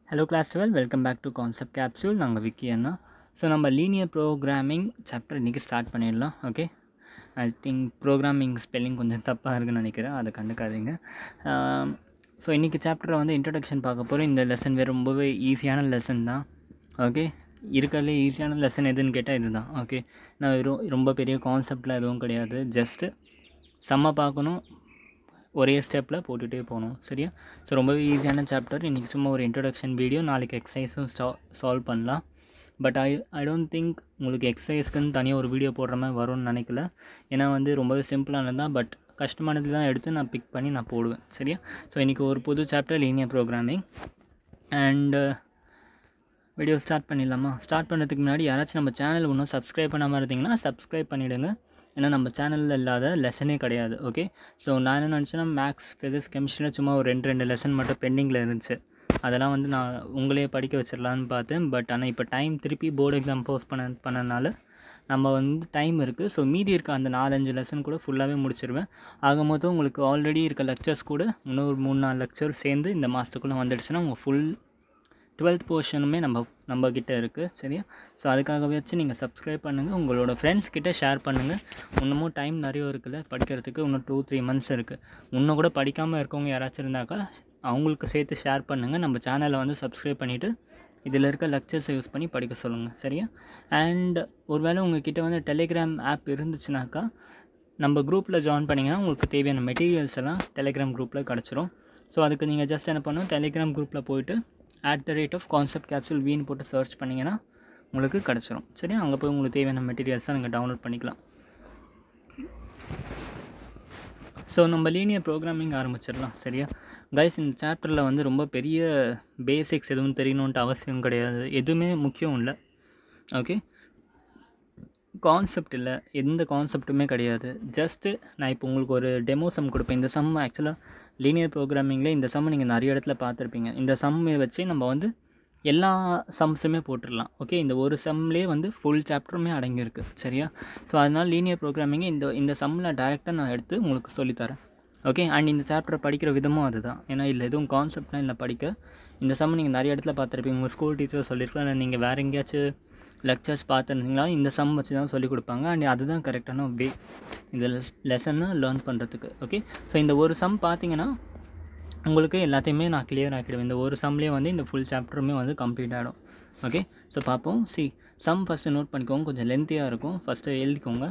Hello class 12, welcome back to Concept Capsule. நாங்கள் விக்கி அண்ணா. So நம்ம linear programming chapter இன்றைக்கி start பண்ணிடலாம். Okay, I think programming spelling கொஞ்சம் தப்பாக இருக்குன்னு நினைக்கிறேன், அதை கண்டுக்காதீங்க. ஸோ இன்றைக்கி சாப்டரை வந்து இன்ட்ரடக்ஷன் பார்க்க போகிறோம். இந்த லெசன் ரொம்பவே ஈஸியான லெசன் தான். ஓகே, இருக்கிறதுலே ஈஸியான லெசன் எதுன்னு கேட்டால் இது தான். ஓகே, நான் ரொம்ப பெரிய கான்செப்டில் எதுவும் கிடையாது, ஜஸ்ட்டு செம்ம பார்க்கணும், ஒரே ஸ்டெப்பில் போட்டுகிட்டே போகணும். சரியா? ஸோ ரொம்பவே ஈஸியான சாப்டர். இன்றைக்கி சும்மா ஒரு இன்ட்ரடக்ஷன் வீடியோ, நாளைக்கு எக்ஸசைஸும் சால்வ் பண்ணலாம். பட் ஐ டோன்ட் திங்க் உங்களுக்கு எக்ஸசைஸ்க்குன்னு தனியாக ஒரு வீடியோ போடுற மாதிரி வரும்னு நினைக்கல. ஏன்னா வந்து ரொம்பவே சிம்பிளானது தான், பட் கஷ்டமானது தான் எடுத்து நான் பிக் பண்ணி நான் போடுவேன். சரியா? ஸோ இன்றைக்கி ஒரு புது chapter linear programming. And video start பண்ணிடலாமா? ஸ்டார்ட் பண்ணுறதுக்கு முன்னாடி யாராச்சும் நம்ம சேனல் இன்னும் சப்ஸ்கிரைப் பண்ணாமல் இருந்தீங்கன்னா சப்ஸ்கிரைப் பண்ணிவிடுங்க. ஏன்னா நம்ம சேனலில் இல்லாத லெசனே கிடையாது. ஓகே, ஸோ நான் என்ன நினச்சேன்னா மேக்ஸ், ஃபிசிக்ஸ், கெமிஸ்ட்ரியில் சும்மா ஒரு ரெண்டு லெசன் மட்டும் பெண்டிங்கில் இருந்துச்சு. அதெல்லாம் வந்து நான் உங்களே படிக்க வச்சிடலான்னு பார்த்தேன். பட் ஆனால் இப்போ டைம் திருப்பி போர்டு எக்ஸாம் போஸ்ட் பண்ணனால நம்ம வந்து டைம் இருக்குது. ஸோ மீதி இருக்க அந்த 4-5 லெசன் கூட ஃபுல்லாகவே முடிச்சிருவேன். ஆக மொத்தம் உங்களுக்கு ஆல்ரெடி இருக்க லெக்சர்ஸ் கூட இன்னும் ஒரு 3-4 லெக்சர் சேர்ந்து இந்த மாதத்துக்குள்ளே வந்துடுச்சுன்னா உங்கள் ஃபுல் 12th போர்ஷனுமே நம்ம கிட்டே இருக்குது. சரியா? ஸோ அதுக்காகவே வச்சு நீங்கள் சப்ஸ்கிரைப் பண்ணுங்கள், உங்களோட ஃப்ரெண்ட்ஸ் கிட்டே ஷேர் பண்ணுங்கள். இன்னமும் டைம் நிறைய இருக்குல்ல படிக்கிறதுக்கு, இன்னும் 2-3 மந்த்ஸ் இருக்குது. இன்னும் கூட படிக்காமல் இருக்கவங்க யாராச்சும் இருந்தாக்கா அவங்களுக்கு சேர்த்து ஷேர் பண்ணுங்கள். நம்ம சேனலை வந்து சப்ஸ்கிரைப் பண்ணிவிட்டு இதில் இருக்க லெக்சர்ஸை யூஸ் பண்ணி படிக்க சொல்லுங்கள். சரியா? அண்ட் ஒருவேளை உங்கள்கிட்ட வந்து டெலிகிராம் ஆப் இருந்துச்சுனாக்கா நம்ம குரூப்பில் ஜாயின் பண்ணிங்கன்னா உங்களுக்கு தேவையான மெட்டீரியல்ஸ் எல்லாம் டெலிகிராம் குரூப்பில் கிடச்சிரும். ஸோ அதுக்கு நீங்கள் ஜஸ்ட் என்ன பண்ணணும், டெலிகிராம் குரூப்பில் போய்ட்டு @concept capsule வீன்னு போட்டு சர்ச் பண்ணிங்கன்னா உங்களுக்கு கிடச்சிரும். சரியா? அங்கே போய் உங்களுக்கு தேவையான மெட்டீரியல்ஸாக நீங்கள் டவுன்லோட் பண்ணிக்கலாம். ஸோ நம்ம லீனியர் ப்ரோக்ராமிங் ஆரம்பிச்சிடலாம். சரியா கைஸ்? இந்த சாப்டரில் வந்து ரொம்ப பெரிய பேசிக்ஸ் எதுவும் தெரியணுன்ட்டு அவசியம் கிடையாது, எதுவுமே முக்கியம் இல்லை. ஓகே, கான்செப்ட் இல்லை, எந்த கான்செப்ட்டுமே கிடையாது. ஜஸ்ட்டு நான் இப்போ உங்களுக்கு ஒரு டெமோ சம் கொடுப்பேன். இந்த சம் ஆக்சுவலாக லீனியர் ப்ரோக்ராமிங்கில் இந்த சம் நீங்கள் நிறைய இடத்துல பார்த்துருப்பீங்க. இந்த சம்மை வச்சு நம்ம வந்து எல்லா சம்ஸுமே போட்டுடலாம். ஓகே, இந்த ஒரு சம்லேயே வந்து ஃபுல் சாப்டருமே அடங்கியிருக்கு. சரியா? ஸோ அதனால் லீனியர் ப்ரோக்ராமிங்கை இந்த சம்மில் டைரெக்டாக நான் எடுத்து உங்களுக்கு சொல்லித்தரேன். ஓகே, அண்ட் இந்த சாப்டரை படிக்கிற விதமும் அதுதான். ஏன்னா இல்லை எதுவும் கான்செப்ட்லாம் இல்லை படிக்க. இந்த சம் நீங்கள் நிறைய இடத்துல பார்த்துருப்பீங்க, உங்கள் ஸ்கூல் டீச்சர் சொல்லியிருக்கலாம், இல்லை நீங்கள் வேறு எங்கேயாச்சும் லெக்சர்ஸ் பார்த்துருந்தீங்களா இந்த சம் வச்சு தான் சொல்லிக் கொடுப்பாங்க. அண்ட் அதுதான் கரெக்டான வே இந்த லெசனை லேர்ன் பண்ணுறதுக்கு. ஓகே, ஸோ இந்த ஒரு சம் பார்த்தீங்கன்னா உங்களுக்கு எல்லாத்தையுமே நான் கிளியர் ஆக்கிடுவேன். இந்த ஒரு சம்லேயே வந்து இந்த ஃபுல் சாப்டருமே வந்து கம்ப்ளீட் ஆகிடும். ஓகே, ஸோ பார்ப்போம். சம் ஃபஸ்ட்டு நோட் பண்ணிக்கோங்க, கொஞ்சம் லென்த்தியாக இருக்கும். ஃபஸ்ட்டு எழுதிக்கோங்க.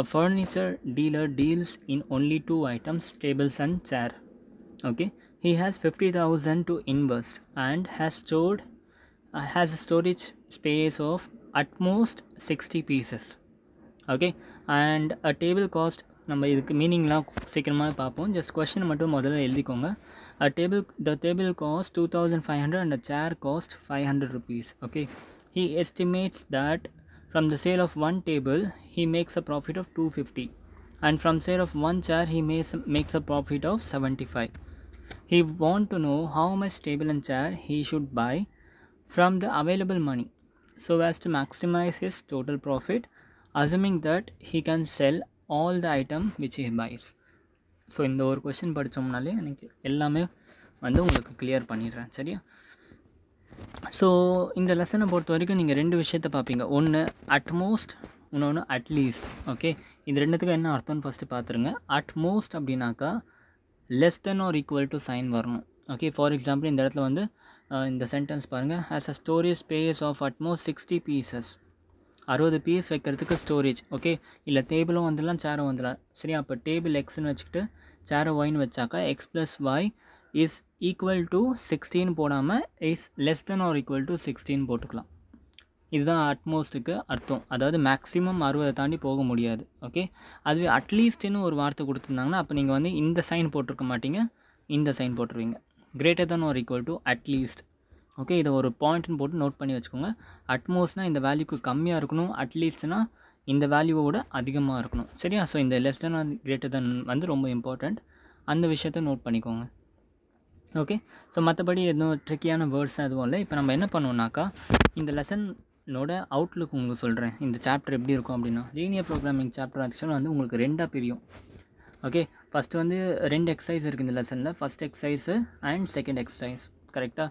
A furniture dealer deals in only 2 items, tables and chair. Okay, he has 50,000 to invest and has a storage space of at most 60 pieces. Okay, and a table cost, நம்ம இதுக்கு மீனிங்லாம் சீக்கிரமாக பார்ப்போம். Just question மட்டும் முதல்ல எழுதிக்கோங்க. The table cost 2,500 and a chair cost 500 rupees. Okay, he estimates that from the sale of one table he makes a profit of 250, and from sale of one chair he makes a profit of 75. He want to know how much table and chair he should buy from the available money so as to maximize his total profit, assuming that he can sell all the item which he buys. So இந்த ஒரு question படித்தோம்னாலே எனக்கு எல்லாமே வந்து உங்களுக்கு clear பண்ணிடுறேன். சரியா? So இந்த லெசனை பொறுத்த வரைக்கும் நீங்கள் 2 விஷயத்தை பார்ப்பீங்க. ஒன்று அட்மோஸ்ட், இன்னொன்று அட்லீஸ்ட். ஓகே, இது ரெண்டுத்துக்கும் என்ன அர்த்தம்னு ஃபஸ்ட்டு பார்த்துருங்க. அட்மோஸ்ட் அப்படின்னாக்கா less than or equal to sign வரணும். ஓகே, ஃபார் எக்ஸாம்பிள் இந்த இடத்துல வந்து இந்த சென்டென்ஸ் பாருங்கள். Has a storage space of at most 60 pieces. 60 piece வைக்கிறதுக்கு ஸ்டோரேஜ். ஓகே, இல்லை டேபிளும் வந்துடலாம், சேரும் வந்துடலாம். சரி, அப்போ டேபிள் எக்ஸ்ன்னு வச்சுக்கிட்டு சேரை ஒய்ன்னு வச்சாக்கா x + y is equal to 16 போடாமல் is less than or equal to 16 போட்டுக்கலாம். இதுதான் அட்மோஸ்ட்டுக்கு அர்த்தம். அதாவது மேக்ஸிமம் 60 தாண்டி போக முடியாது. ஓகே, அதுவே அட்லீஸ்ட்னு ஒரு வார்த்தை கொடுத்துருந்தாங்கன்னா அப்போ நீங்கள் வந்து இந்த சைன் போட்டிருக்க மாட்டீங்க, இந்த சைன் போட்டுருவீங்க. Greater than or equal to at least. Okay, இதை ஒரு பாயிண்ட்னு போட்டு நோட் பண்ணி வச்சுக்கோங்க. அட்மோஸ்ட்னால் இந்த வேல்யூக்கு கம்மியாக இருக்கணும், அட்லீஸ்ட்னால் இந்த வேல்யூவோட அதிகமாக இருக்கணும். சரியா? ஸோ இந்த less than or greater than வந்து ரொம்ப இம்பார்ட்டண்ட். அந்த விஷயத்தை நோட் பண்ணிக்கோங்க. ஓகே, ஸோ மற்றபடி எதுவும் ட்ரிக்கியான வேர்ட்ஸ் எதுவும் இல்லை. இப்போ நம்ம என்ன பண்ணுவோம்னாக்கா இந்த லெசனோட அவுட்லுக் உங்களுக்கு சொல்கிறேன். இந்த சாப்டர் எப்படி இருக்கும் அப்படின்னா, லீனியர் ப்ரோக்ராமிங் சாப்டர் ஆக்சுவலாக வந்து உங்களுக்கு 2ஆக பிரியும். ஓகே, ஃபஸ்ட்டு வந்து 2 எக்ஸசைஸ் இருக்குது இந்த லெசனில். First exercise and second exercise. கரெக்டாக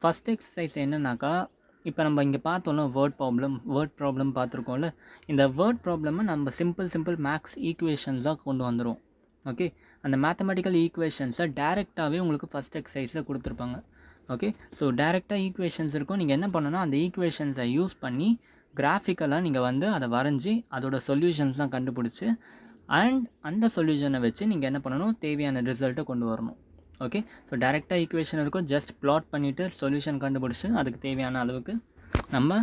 ஃபஸ்ட் எக்ஸசைஸ் என்னன்னாக்கா, இப்போ நம்ம இங்கே பார்த்தோம்ல வேர்ட் ப்ராப்ளம் பார்த்துருக்கோம்ல. இந்த வேர்ட் ப்ராப்ளமை நம்ம சிம்பிள் மேக்ஸ் ஈக்குவேஷன்ஸாக கொண்டு வந்துடுவோம். ஓகே, அந்த மேத்தமெட்டிக்கல் ஈக்குவேஷன்ஸை டேரெக்டாகவே உங்களுக்கு ஃபஸ்ட் எக்ஸசைஸில் கொடுத்துருப்பாங்க. ஓகே, ஸோ டேரெக்டாக ஈக்குவேஷன்ஸ் இருக்கும். நீங்கள் என்ன பண்ணணும்னா அந்த ஈக்குவேஷன்ஸை யூஸ் பண்ணி கிராஃபிக்கலாக நீங்கள் வந்து அதை வரைஞ்சி அதோட சொல்யூஷன்ஸ்லாம் கண்டுபிடிச்சி அண்ட் அந்த சொல்யூஷனை வச்சு நீங்கள் என்ன பண்ணணும், தேவையான ரிசல்ட்டை கொண்டு வரணும். ஓகே, ஸோ டேரெக்டாக ஈக்குவேஷன் இருக்கும், ஜஸ்ட் ப்ளாட் பண்ணிவிட்டு சொல்யூஷன் கண்டுபிடிச்சி அதுக்கு தேவையான அளவுக்கு நம்ம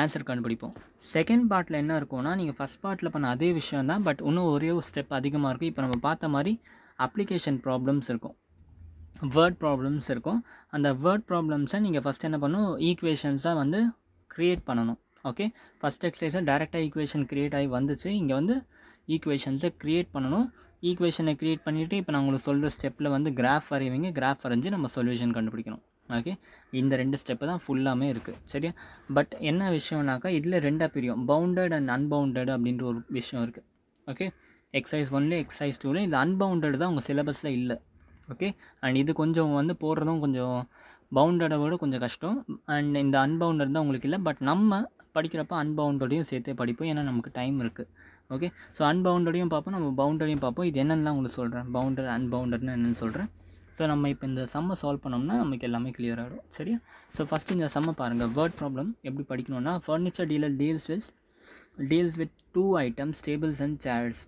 ஆன்சர் கண்டுபிடிப்போம். செகண்ட் பார்ட்டில் என்ன இருக்கும்னா, நீங்கள் ஃபஸ்ட் பார்ட்டில் பண்ண அதே விஷயம் தான், பட் இன்னும் ஒரே ஒரு ஸ்டெப் அதிகமாக இருக்கும். இப்போ நம்ம பார்த்த மாதிரி அப்ளிகேஷன் ப்ராப்ளம்ஸ் இருக்கும், வேர்ட் ப்ராப்ளம்ஸ் இருக்கும். அந்த வேர்ட் ப்ராப்ளம்ஸை நீங்கள் ஃபஸ்ட் என்ன பண்ணணும், ஈக்குவேஷன்ஸாக வந்து க்ரியேட் பண்ணணும். ஓகே, ஃபஸ்ட் எக்ஸசைஸில் டேரெக்டாக ஈக்குவேஷன் க்ரியேட் ஆகி வந்துச்சு. இங்கே வந்து ஈக்குவேஷன்ஸை க்ரியேட் பண்ணணும். ஈக்குவேஷனை க்ரியேட் பண்ணிவிட்டு இப்போ நான் உங்களுக்கு சொல்கிற ஸ்டெப்பில் வந்து கிராஃப் வரைவீங்க. கிராஃப் வரைஞ்சி நம்ம சொல்யூஷன் கண்டுபிடிக்கணும். ஓகே, இந்த 2 ஸ்டெப்பு தான் ஃபுல்லாமே இருக்குது. சரியா? பட் என்ன விஷயம்னாக்கா, இதில் 2 பிரியும், பவுண்டட் அண்ட் அன்பவுண்டட் அப்படின்ற ஒரு விஷயம் இருக்குது. ஓகே, எக்ஸசைஸ் 1ல எக்ஸசைஸ் 2ல இது அன்பவுண்டட் தான் உங்கள் சிலபஸில் இல்லை. ஓகே, அண்ட் இது கொஞ்சம் வந்து போடுறதும் கொஞ்சம் பவுண்டடை விட கொஞ்சம் கஷ்டம். அண்ட் இந்த அன்பவுண்டட் தான் உங்களுக்கு இல்லை. பட் நம்ம படிக்கிறப்ப அன்பவுண்டடையும் சேர்த்தே படிப்போம், ஏன்னா நமக்கு டைம் இருக்குது. ஓகே, ஸோ அன்பவுண்டடையும் பார்ப்போம், நம்ம பவுண்டடையும் பார்ப்போம். இது என்னென்னு உங்களுக்கு சொல்கிறேன், பவுண்டட் அன்பவுண்டட்னு என்னென்னு சொல்கிறேன். ஸோ நம்ம இப்போ இந்த சம்மை சால்வ் பண்ணோம்னா நமக்கு எல்லாமே கிளியர் ஆகிடும். சரியா? ஸோ ஃபஸ்ட்டு இந்த சம்மை பாருங்கள். வேர்ட் ப்ராப்ளம் எப்படி படிக்கணும்னா, furniture dealer deals with 2 items, tables and chairs.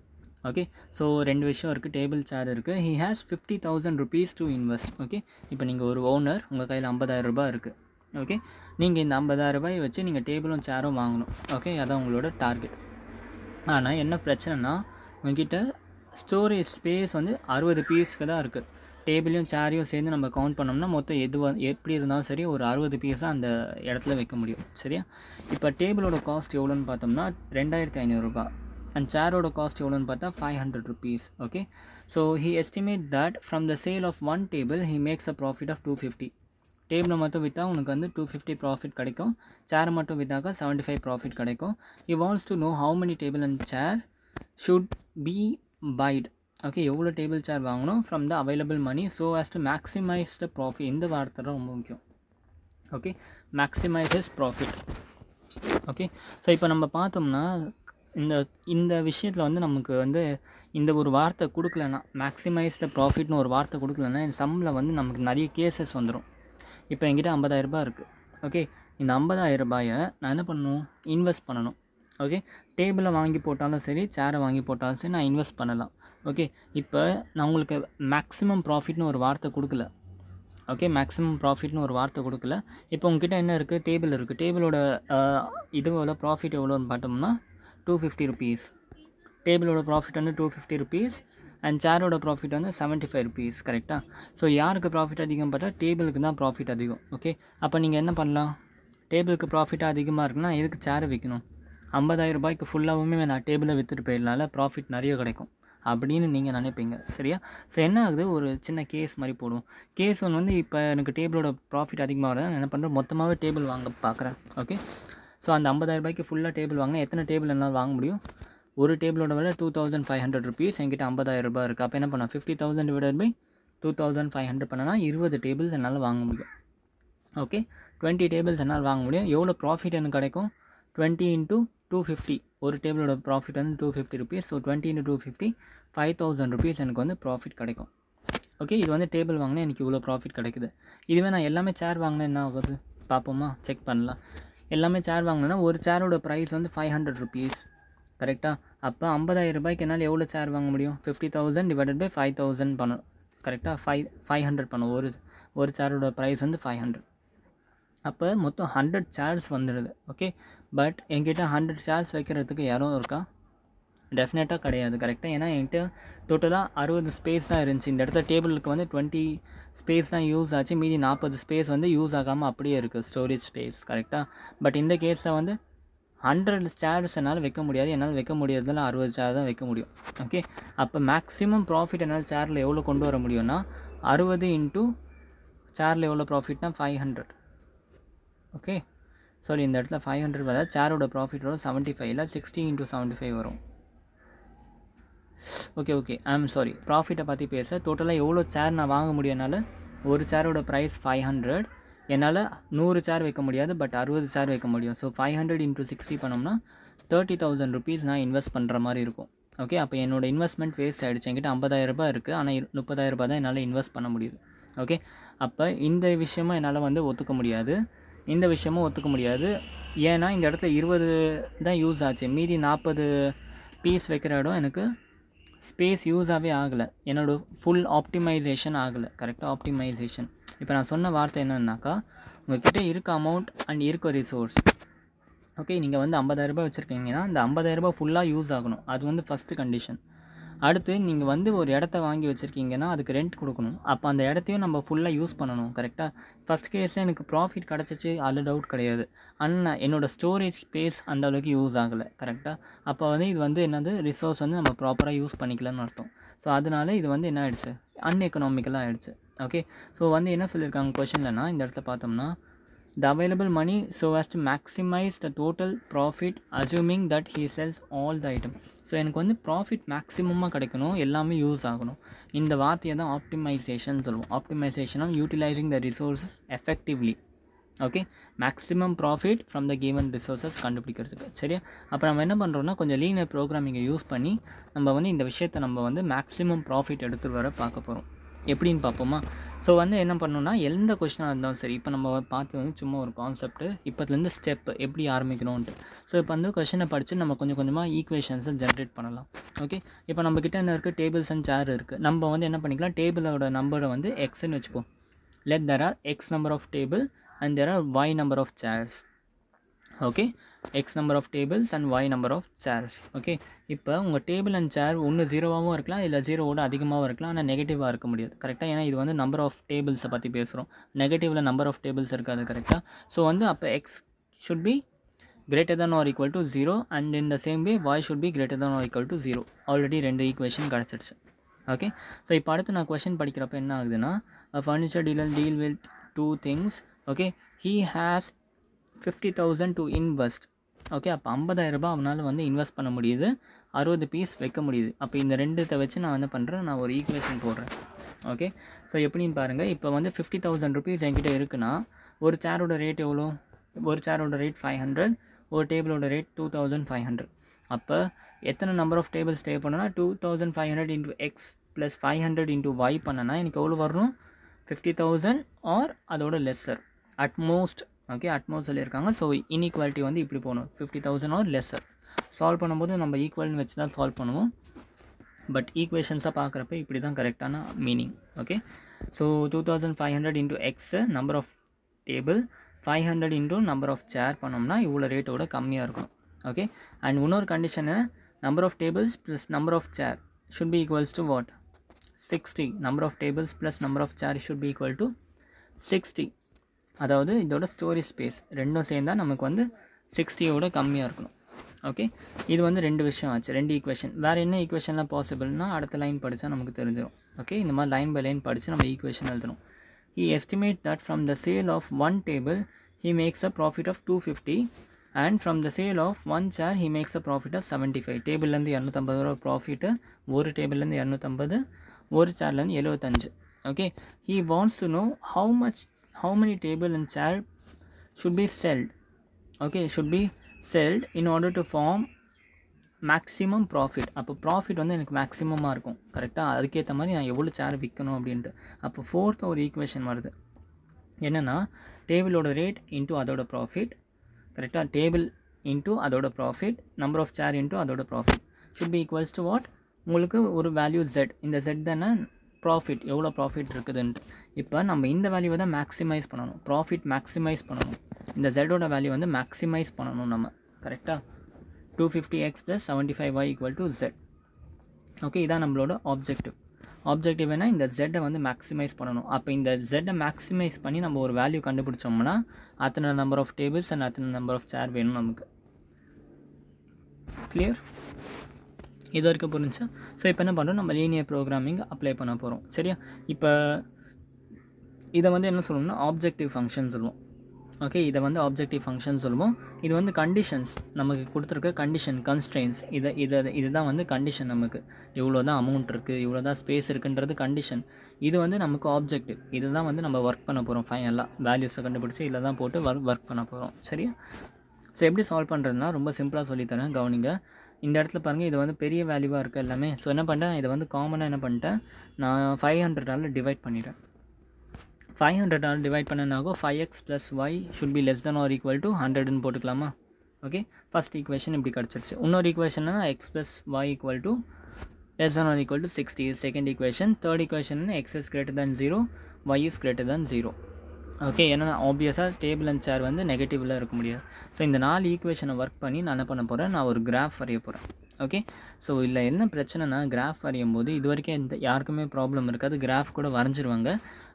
Okay, so 2 விஷயம் இருக்குது, டேபிள் சேர் இருக்குது. He has 50,000 rupees to invest. Okay, இப்போ நீங்கள் ஒரு ஓனர், உங்கள் கையில் 50,000 ரூபாய் இருக்குது. ஓகே, நீங்கள் இந்த 50,000 ரூபாயை வச்சு நீங்கள் டேபிளும் சேரும் வாங்கணும். ஓகே, அதான் உங்களோட டார்கெட். ஆனால் என்ன பிரச்சனைனா, உங்ககிட்ட ஸ்டோரேஜ் ஸ்பேஸ் வந்து 60 பீஸ்க்கு தான் இருக்குது. டேபிளையும் சேரையும் சேர்ந்து நம்ம கவுண்ட் பண்ணோம்னா மொத்தம் எப்படி இருந்தாலும் சரி ஒரு 60 பீஸ் தான் அந்த இடத்துல வைக்க முடியும். சரியா? இப்போ டேபிளோட காஸ்ட் எவ்வளோன்னு பார்த்தோம்னா 2,500 ரூபாய். அண்ட் சேரோட காஸ்ட் எவ்வளோன்னு பார்த்தா 500 rupees. Okay, so he estimate that from the sale of 1 table he makes a profit of 250. டேபிளை மட்டும் விற்றா உனக்கு வந்து 250 ப்ராஃபிட் கிடைக்கும். சேரை மட்டும் விற்றாக்கா 75 ப்ராஃபிட் கிடைக்கும். He wants to know how many table and chair should be bought. Okay, எவ்வளோ டேபிள் சேர் வாங்கணும் from the available money so as to maximise the profit. இந்த வார்த்தை தான் ரொம்ப முக்கியம். Okay, maximise is profit. Okay, so இப்போ நம்ம பார்த்தோம்னா இந்த விஷயத்தில் வந்து நமக்கு வந்து இந்த ஒரு வார்த்தை கொடுக்கலன்னா, மேக்ஸிமைஸ் த ப்ராஃபிட்னு ஒரு வார்த்தை கொடுக்கலன்னா இந்த சம்மில் வந்து நமக்கு நிறைய கேசஸ் வந்துடும். இப்போ என்கிட்ட 50,000 ரூபாய் இருக்குது. ஓகே, இந்த 50,000 ரூபாயை நான் என்ன பண்ணணும், இன்வெஸ்ட் பண்ணணும். ஓகே, டேபிளை வாங்கி போட்டாலும் சரி, சேரை வாங்கி போட்டாலும் சரி, நான் இன்வெஸ்ட் பண்ணலாம். ஓகே, இப்போ நான் உங்களுக்கு மேக்ஸிமம் ப்ராஃபிட்னு ஒரு வார்த்தை கொடுக்கல. ஓகே, மேக்ஸிமம் ப்ராஃபிட்னு ஒரு வார்த்தை கொடுக்கல. இப்போ உங்ககிட்ட என்ன இருக்குது, டேபிள் இருக்குது. டேபிளோட இதோட ப்ராஃபிட் எவ்வளோன்னு பார்த்தோம்னா 250 rupees. டேபிளோட ப்ராஃபிட் வந்து 250 rupees அண்ட் சேரோட ப்ராஃபிட் வந்து 75 rupees. கரெக்டாக? ஸோ யாருக்கு ப்ராஃபிட் அதிகம் பார்த்தா டேபிளுக்கு தான் ப்ராஃபிட் அதிகம். ஓகே, அப்போ நீங்கள் என்ன பண்ணலாம், டேபிளுக்கு ப்ராஃபிட் அதிகமாக இருக்குன்னா எதுக்கு சேரை விற்கணும், 50,000 ரூபாய்க்கு ஃபுல்லாகவுமே நான் டேபிளை விற்றுட்டு போயிடலாம்ல, ப்ராஃபிட் நிறைய கிடைக்கும் அப்படின்னு நீங்கள் நினைப்பீங்க. சரியா? ஸோ என்ன ஆகுது, ஒரு சின்ன கேஸ் மாதிரி போடுவோம். கேஸ் ஒன்று வந்து இப்போ எனக்கு டேபிளோட ப்ராஃபிட் அதிகமாக வரதான் நான் என்ன பண்ணுறேன், மொத்தமாகவே டேபிள் வாங்க பார்க்குறேன். ஓகே, ஸோ அந்த 50,000 ரூபாய்க்கு ஃபுல்லாக டேபிள் வாங்கினா எத்தனை டேபிள் என்னால் வாங்க முடியும், ஒரு டேபிளோட விலை 2,500 rupees. என்கிட்ட 50,000 ரூபாய் இருக்குது. அப்போ என்ன பண்ணால் 50,000 டிவைடட் பை 2,500 பண்ணனா 20 டேபிள்ஸ் என்னால் வாங்க முடியும். ஓகே, 20 டேபிள்ஸ் என்னால் வாங்க முடியும். எவ்வளோ ப்ராஃபிட் எனக்கு கிடைக்கும், 20 into 250. ஒரு டேபிளோட ப்ராஃபிட் வந்து 250 rupees. ஸோ 20 into 250 5,000 rupees எனக்கு வந்து ப்ராஃபிட் கிடைக்கும். ஓகே, இது வந்து டேபிள் வாங்கினா எனக்கு இவ்வளோ ப்ராஃபிட் கிடைக்குது. இதுவே நான் எல்லாமே சேர் வாங்கினா என்ன ஆகுது பார்ப்போமா, செக் பண்ணலாம். எல்லாமே சேர் வாங்கினேன்னா ஒரு சேரோட ப்ரைஸ் வந்து 500 rupees. கரெக்டாக? அப்போ 50,000 ரூபாய்க்கு என்னால் எவ்வளோ சேர் வாங்க முடியும், 50,000 டிவைடட் பை 5,000 பண்ணணும். கரெக்டாக? 500 பண்ணும். ஒரு சேரோட ப்ரைஸ் வந்து 500. அப்போ மொத்தம் 100 சேர்ஸ் வந்துடுது. ஓகே, பட் என்கிட்ட 100 சேர்ஸ் வைக்கிறதுக்கு யாரும் இருக்கா, டெஃபினட்டாக கிடையாது. கரெக்டாக? ஏன்னா என்கிட்ட டோட்டலாக 60 ஸ்பேஸ் தான் இருந்துச்சு. இந்த இடத்துல டேபிளுக்கு வந்து 20 ஸ்பேஸ் தான் யூஸ் ஆச்சு, மீதி 40 ஸ்பேஸ் வந்து யூஸ் ஆகாமல் அப்படியே இருக்குது, ஸ்டோரேஜ் ஸ்பேஸ். கரெக்டாக? பட் இந்த கேஸில் வந்து 100 சேர்ஸ் என்னால் வைக்க முடியாது. என்னால் வைக்க முடியாததில் 60 சேர் தான் வைக்க முடியும். ஓகே, அப்போ மேக்ஸிமம் ப்ராஃபிட் என்னால் சேரில் எவ்வளோ கொண்டு வர முடியும்னா 60 இன்ட்டு சேரில் எவ்வளோ ப்ராஃபிட்னா 500. ஓகே, சாரி, இந்த இடத்துல 500 வர சேரோட ப்ராஃபிட் வரும் 75 இல்லை 60 into 75 வரும். ஓகே, ஐம் சாரி, ப்ராஃபிட்டை பற்றி பேச டோட்டலாக எவ்வளோ சேர் நான் வாங்க முடியும்னால ஒரு சேரோட ப்ரைஸ் 500 என்னால் 100 சேர் வைக்க முடியாது, பட் 60 சேர் வைக்க முடியும். ஸோ 500 × 60 பண்ணோம்னா 30,000 rupees நான் இன்வெஸ்ட் பண்ணுற மாதிரி இருக்கும். ஓகே, அப்போ என்னோடய இன்வெஸ்ட்மெண்ட் வேஸ்ட் ஆகிடுச்சு. என்கிட்ட 50,000 ரூபாய் இருக்குது, ஆனால் 30,000 ரூபாய் தான் என்னால் இன்வெஸ்ட் பண்ண முடியுது. ஓகே, அப்போ இந்த விஷயமும் என்னால் வந்து ஒத்துக்க முடியாது, இந்த விஷயமும் ஒத்துக்க முடியாது. ஏன்னா இந்த இடத்துல 20 தான் யூஸ் ஆச்சு, மீதி 40 பீஸ் வைக்கிற இடம் எனக்கு ஸ்பேஸ் யூஸாகவே ஆகலை, என்னோடய ஃபுல் ஆப்டிமைசேஷன் ஆகலை. கரெக்டாக ஆப்டிமைசேஷன். இப்போ நான் சொன்ன வார்த்தை என்னன்னாக்கா, உங்கள்கிட்ட இருக்க அமௌண்ட் அண்ட் இருக்க ரிசோர்ஸ். ஓகே, நீங்கள் வந்து 50,000 ரூபாய் வச்சுருக்கீங்கன்னா அந்த 50,000 ரூபாய் ஃபுல்லாக யூஸ் ஆகணும். அது வந்து ஃபஸ்ட்டு கண்டிஷன். அடுத்து நீங்கள் வந்து ஒரு இடத்த வாங்கி வச்சுருக்கீங்கன்னா அதுக்கு ரெண்ட் கொடுக்கணும். அப்போ அந்த இடத்தையும் நம்ம ஃபுல்லாக யூஸ் பண்ணணும். கரெக்டாக ஃபஸ்ட் கேஸில் எனக்கு ப்ராஃபிட் கிடச்சிச்சு, அதில் டவுட் கிடையாது. ஆனால் என்னோடய ஸ்டோரேஜ் ஸ்பேஸ் அந்த அளவுக்கு யூஸ் ஆகலை. கரெக்டாக அப்போ வந்து இது வந்து என்னது, ரிசோர்ஸ் வந்து நம்ம ப்ராப்பராக யூஸ் பண்ணிக்கலன்னு அர்த்தம். ஸோ அதனால இது வந்து என்ன ஆகிடுச்சு, அன்எக்கனாமிக்கலாக ஆகிடுச்சு. ஓகே, ஸோ வந்து என்ன சொல்லியிருக்காங்க கொஷின்லனா, இந்த இடத்துல பார்த்தோம்னா the available money so as to maximize the total profit assuming that he sells all the items. So எனக்கு வந்து ப்ராஃபிட் மேக்ஸிமமாக கிடைக்கணும், எல்லாமே யூஸ் ஆகணும். இந்த வார்த்தையை தான் ஆப்டிமைசேஷன் சொல்லுவோம். Optimisation of utilising the resources effectively. Okay, maximum profit from the given resources கண்டுபிடிக்கிறதுக்கு. சரியா, அப்போ நம்ம என்ன பண்ணுறோம்னா கொஞ்சம் லீனியர் ப்ரோக்ராமிங்கை யூஸ் பண்ணி நம்ம வந்து இந்த விஷயத்தை நம்ம வந்து மேக்ஸிமம் ப்ராஃபிட் எடுத்துகிட்டு வர பார்க்க போகிறோம். எப்படின்னு பார்ப்போமா? ஸோ வந்து என்ன பண்ணணும்னா, எந்த கொஸ்டினாக இருந்தாலும் சரி, இப்போ நம்ம பார்த்து வந்து சும்மா ஒரு கான்செப்ட்டு, இப்போதுலேருந்து ஸ்டெப் எப்படி ஆரம்பிக்கணும்ன்ட்டு. ஸோ இப்போ வந்து கொஸ்டினை படித்து நம்ம கொஞ்சம் கொஞ்சமாக ஈக்குவேஷன்ஸை ஜென்ரேட் பண்ணலாம். ஓகே, இப்போ நம்மக்கிட்ட என்ன இருக்குது, டேபிள்ஸ் அண்ட் சேர் இருக்குது. நம்ம வந்து என்ன பண்ணிக்கலாம், டேபிளோட நம்பரை வந்து எக்ஸ்ன்னு வச்சுப்போம். Let there are x number of table and there are y number of chairs. Okay, x number of tables and y number of chairs. Okay, இப்போ உங்கள் டேபிள் அண்ட் சேர் ஒன்று 0வாகவும் இருக்கலாம், இல்லை 0வோட அதிகமாகவும் இருக்கலாம், ஆனால் நெகட்டிவாக இருக்க முடியாது. கரெக்டாக, ஏன்னா இது வந்து நம்பர் ஆஃப் டேபிள்ஸை பற்றி பேசுகிறோம். நெகட்டிவில் நம்பர் ஆஃப் டேபிள்ஸ் இருக்காது. கரெக்டாக, ஸோ வந்து அப்போ x should be greater than or equal to 0 and in the same way y should be greater than or equal to 0. Already 2 equation கிடச்சிடுச்சு. ஓகே, ஸோ இப்போ அடுத்து நான் கொஷின் படிக்கிறப்ப என்ன ஆகுதுன்னா, furniture dealer deal with 2 things. Okay, he has 50,000 to invest. Okay, அப்போ 50,000 ரூபாய் அவனால் வந்து இன்வெஸ்ட் பண்ண முடியுது, 60 பீஸ் வைக்க முடியுது. அப்போ இந்த ரெண்டுத்தை வச்சு நான் என்ன பண்ணுறேன், நான் ஒரு ஈக்குவேஷன் போடுறேன். ஓகே, ஸோ எப்படின்னு பாருங்கள். இப்போ வந்து 50,000 rupees என்கிட்ட இருக்குன்னா, ஒரு சேரோட ரேட் எவ்வளோ, ஒரு சேரோட ரேட் 500, ஒரு டேபிளோட ரேட் 2,500. அப்போ எத்தனை number of tables தேவைப்படுனா, 2,500 × x + 500 × y பண்ணனா எனக்கு எவ்வளோ வரணும், 50,000 ஆர் அதோட லெஸ்ஸர் அட்மோஸ்ட். ஓகே, அட்மோஸ்ட் சொல்லியிருக்காங்க. ஸோ இன்இக்வாலிட்டி வந்து இப்படி போகணும், 50,000 ஆர் லெஸ்ஸர். சால்வ் பண்ணும்போது நம்ம ஈக்குவல்னு வச்சு தான் சால்வ் பண்ணுவோம், பட் ஈக்குவேஷன்ஸாக பார்க்குறப்ப இப்படி தான் கரெக்டான meaning. Okay, so 2,500 × x number of table, 500 × number of chair பண்ணோம்னா இவ்வளோ ரேட்டோட கம்மியாக இருக்கும். ஓகே, அண்ட் இன்னொரு condition, number of tables plus number of chair should be equals to what, 60. number of tables plus number of chairs should be equal to 60. அதாவது இதோட storage space ரெண்டும் சேர்ந்தால் நமக்கு வந்து 60யோட கம்மியாக இருக்கணும். ஓகே, இது வந்து 2 விஷயம் ஆச்சு, 2 ஈக்குவேஷன். வேறு என்ன ஈக்குவேஷன்லாம் பாசிபிள்னா அடுத்த லைன் படித்தா நமக்கு தெரிஞ்சிடும். ஓகே, இந்த மாதிரி லைன் பை லைன் படித்து நம்ம ஈக்குவேஷன் எழுதணும். He estimate that from the sale of one table he makes a profit of 250 and from the sale of one chair he makes a profit of 75. டேபிள்லேருந்து 250 ரூபா profit, ஒரு டேபிள்லேருந்து 250, ஒரு சேர்லேருந்து 75. Okay, he wants to know how many table and chair should be sold. Okay, should be sold in order to form maximum profit. அப்போ profit வந்து எனக்கு மேக்ஸிமமாக இருக்கும். கரெக்டாக, அதுக்கேற்ற மாதிரி நான் எவ்வளோ சேர் விற்கணும் அப்படின்ட்டு. அப்போ ஃபோர்த் ஒரு ஈக்குவேஷன் வருது, என்னென்னா டேபிளோட ரேட் இன்ட்டு அதோட ப்ராஃபிட். கரெக்டாக, டேபிள் இன்ட்டு அதோட profit, number of chair into அதோட profit should be equals to what, உங்களுக்கு ஒரு வேல்யூ z. இந்த z தானே ப்ராஃபிட், எவ்வளோ ப்ராஃபிட் இருக்குதுன்ட்டு. இப்போ நம்ம இந்த வேல்யூவை தான் மேக்ஸிமைஸ் பண்ணணும், ப்ராஃபிட் மேக்ஸிமைஸ் பண்ணணும். இந்த ஜெட்டோட வேல்யூ வந்து மேக்ஸிமைஸ் பண்ணணும் நம்ம. கரெக்டாக, 250x + 75y = z. ஓகே, இதான் நம்மளோட ஆப்ஜெக்டிவ் என்ன, இந்த ஜெட்டை வந்து மேக்ஸிமைஸ் பண்ணணும். அப்போ இந்த ஜெட்டை மேக்ஸிமைஸ் பண்ணி நம்ம ஒரு வேல்யூ கண்டுபிடிச்சோம்னா அத்தனை நம்பர் ஆஃப் டேபிள்ஸ் அண்ட் அத்தனை நம்பர் ஆஃப் சேர் வேணும் நமக்கு. கிளியர்? இது வரைக்கும் புரிஞ்சா? ஸோ இப்போ என்ன பண்ணுறோம், நம்ம லீனியர் ப்ரோக்ராமிங் அப்ளை பண்ண போகிறோம். சரியா, இப்போ இதை வந்து என்ன சொல்லணும்னா ஆப்ஜெக்டிவ் ஃபங்க்ஷன் சொல்லுவோம். ஓகே, இதை வந்து ஆப்ஜெக்டிவ் ஃபங்க்ஷன் சொல்லுவோம். இது வந்து கண்டிஷன்ஸ், நமக்கு கொடுத்துருக்க கண்டிஷன் கன்ஸ்ட்ரெயின்ஸ். இதுதான் வந்து கண்டிஷன். நமக்கு இவ்வளோ தான் அமௌண்ட் இருக்குது, இவ்வளோ தான் ஸ்பேஸ் இருக்குன்றது கண்டிஷன். இது வந்து நமக்கு ஆப்ஜெக்டிவ். இது தான் வந்து நம்ம ஒர்க் பண்ண போகிறோம். ஃபைனலாக வேல்யூஸை கண்டுபிடிச்சி இதில் தான் போட்டு ஒர்க் பண்ண போகிறோம். சரியா? ஸோ எப்படி சால்வ் பண்ணுறதுனா ரொம்ப சிம்பிளாக சொல்லித்தரேன், கவனிங்க. இந்த இடத்துல பாருங்கள், இது வந்து பெரிய வேல்யூவாக இருக்குது எல்லாமே. ஸோ என்ன பண்ணிட்டேன், இதை வந்து காமனாக என்ன பண்ணிட்டேன், நான் 500ஆல் டிவைட் பண்ணிட்டேன். 500ஆல் divide பண்ணனாகும் 5x + y should be less than or equal to 100ன்னு போட்டுக்கலாமா? ஓகே, ஃபஸ்ட் ஈக்குவேஷன் இப்படி கிடச்சிருச்சு. இன்னொரு ஈக்குவேஷன்னா x + y equal to less than or equal to 60 second equation. Third equation x is greater than 0, y is greater than 0. Okay, ஏன்னா ஆப்வியஸாக table and சேர் வந்து நெகட்டிவில் இருக்க முடியாது. ஸோ இந்த 4 ஈக்குவேஷனை ஒர்க் பண்ணி நான் என்ன பண்ண போகிறேன், நான் ஒரு கிராஃப் வரைய போகிறேன். ஓகே, ஸோ இல்லை என்ன பிரச்சனைனா, கிராஃப் வரையும் போது இது வரைக்கும் யாருக்குமே ப்ராப்ளம் இருக்காது, கிராஃப் கூட வரைஞ்சிருவாங்க.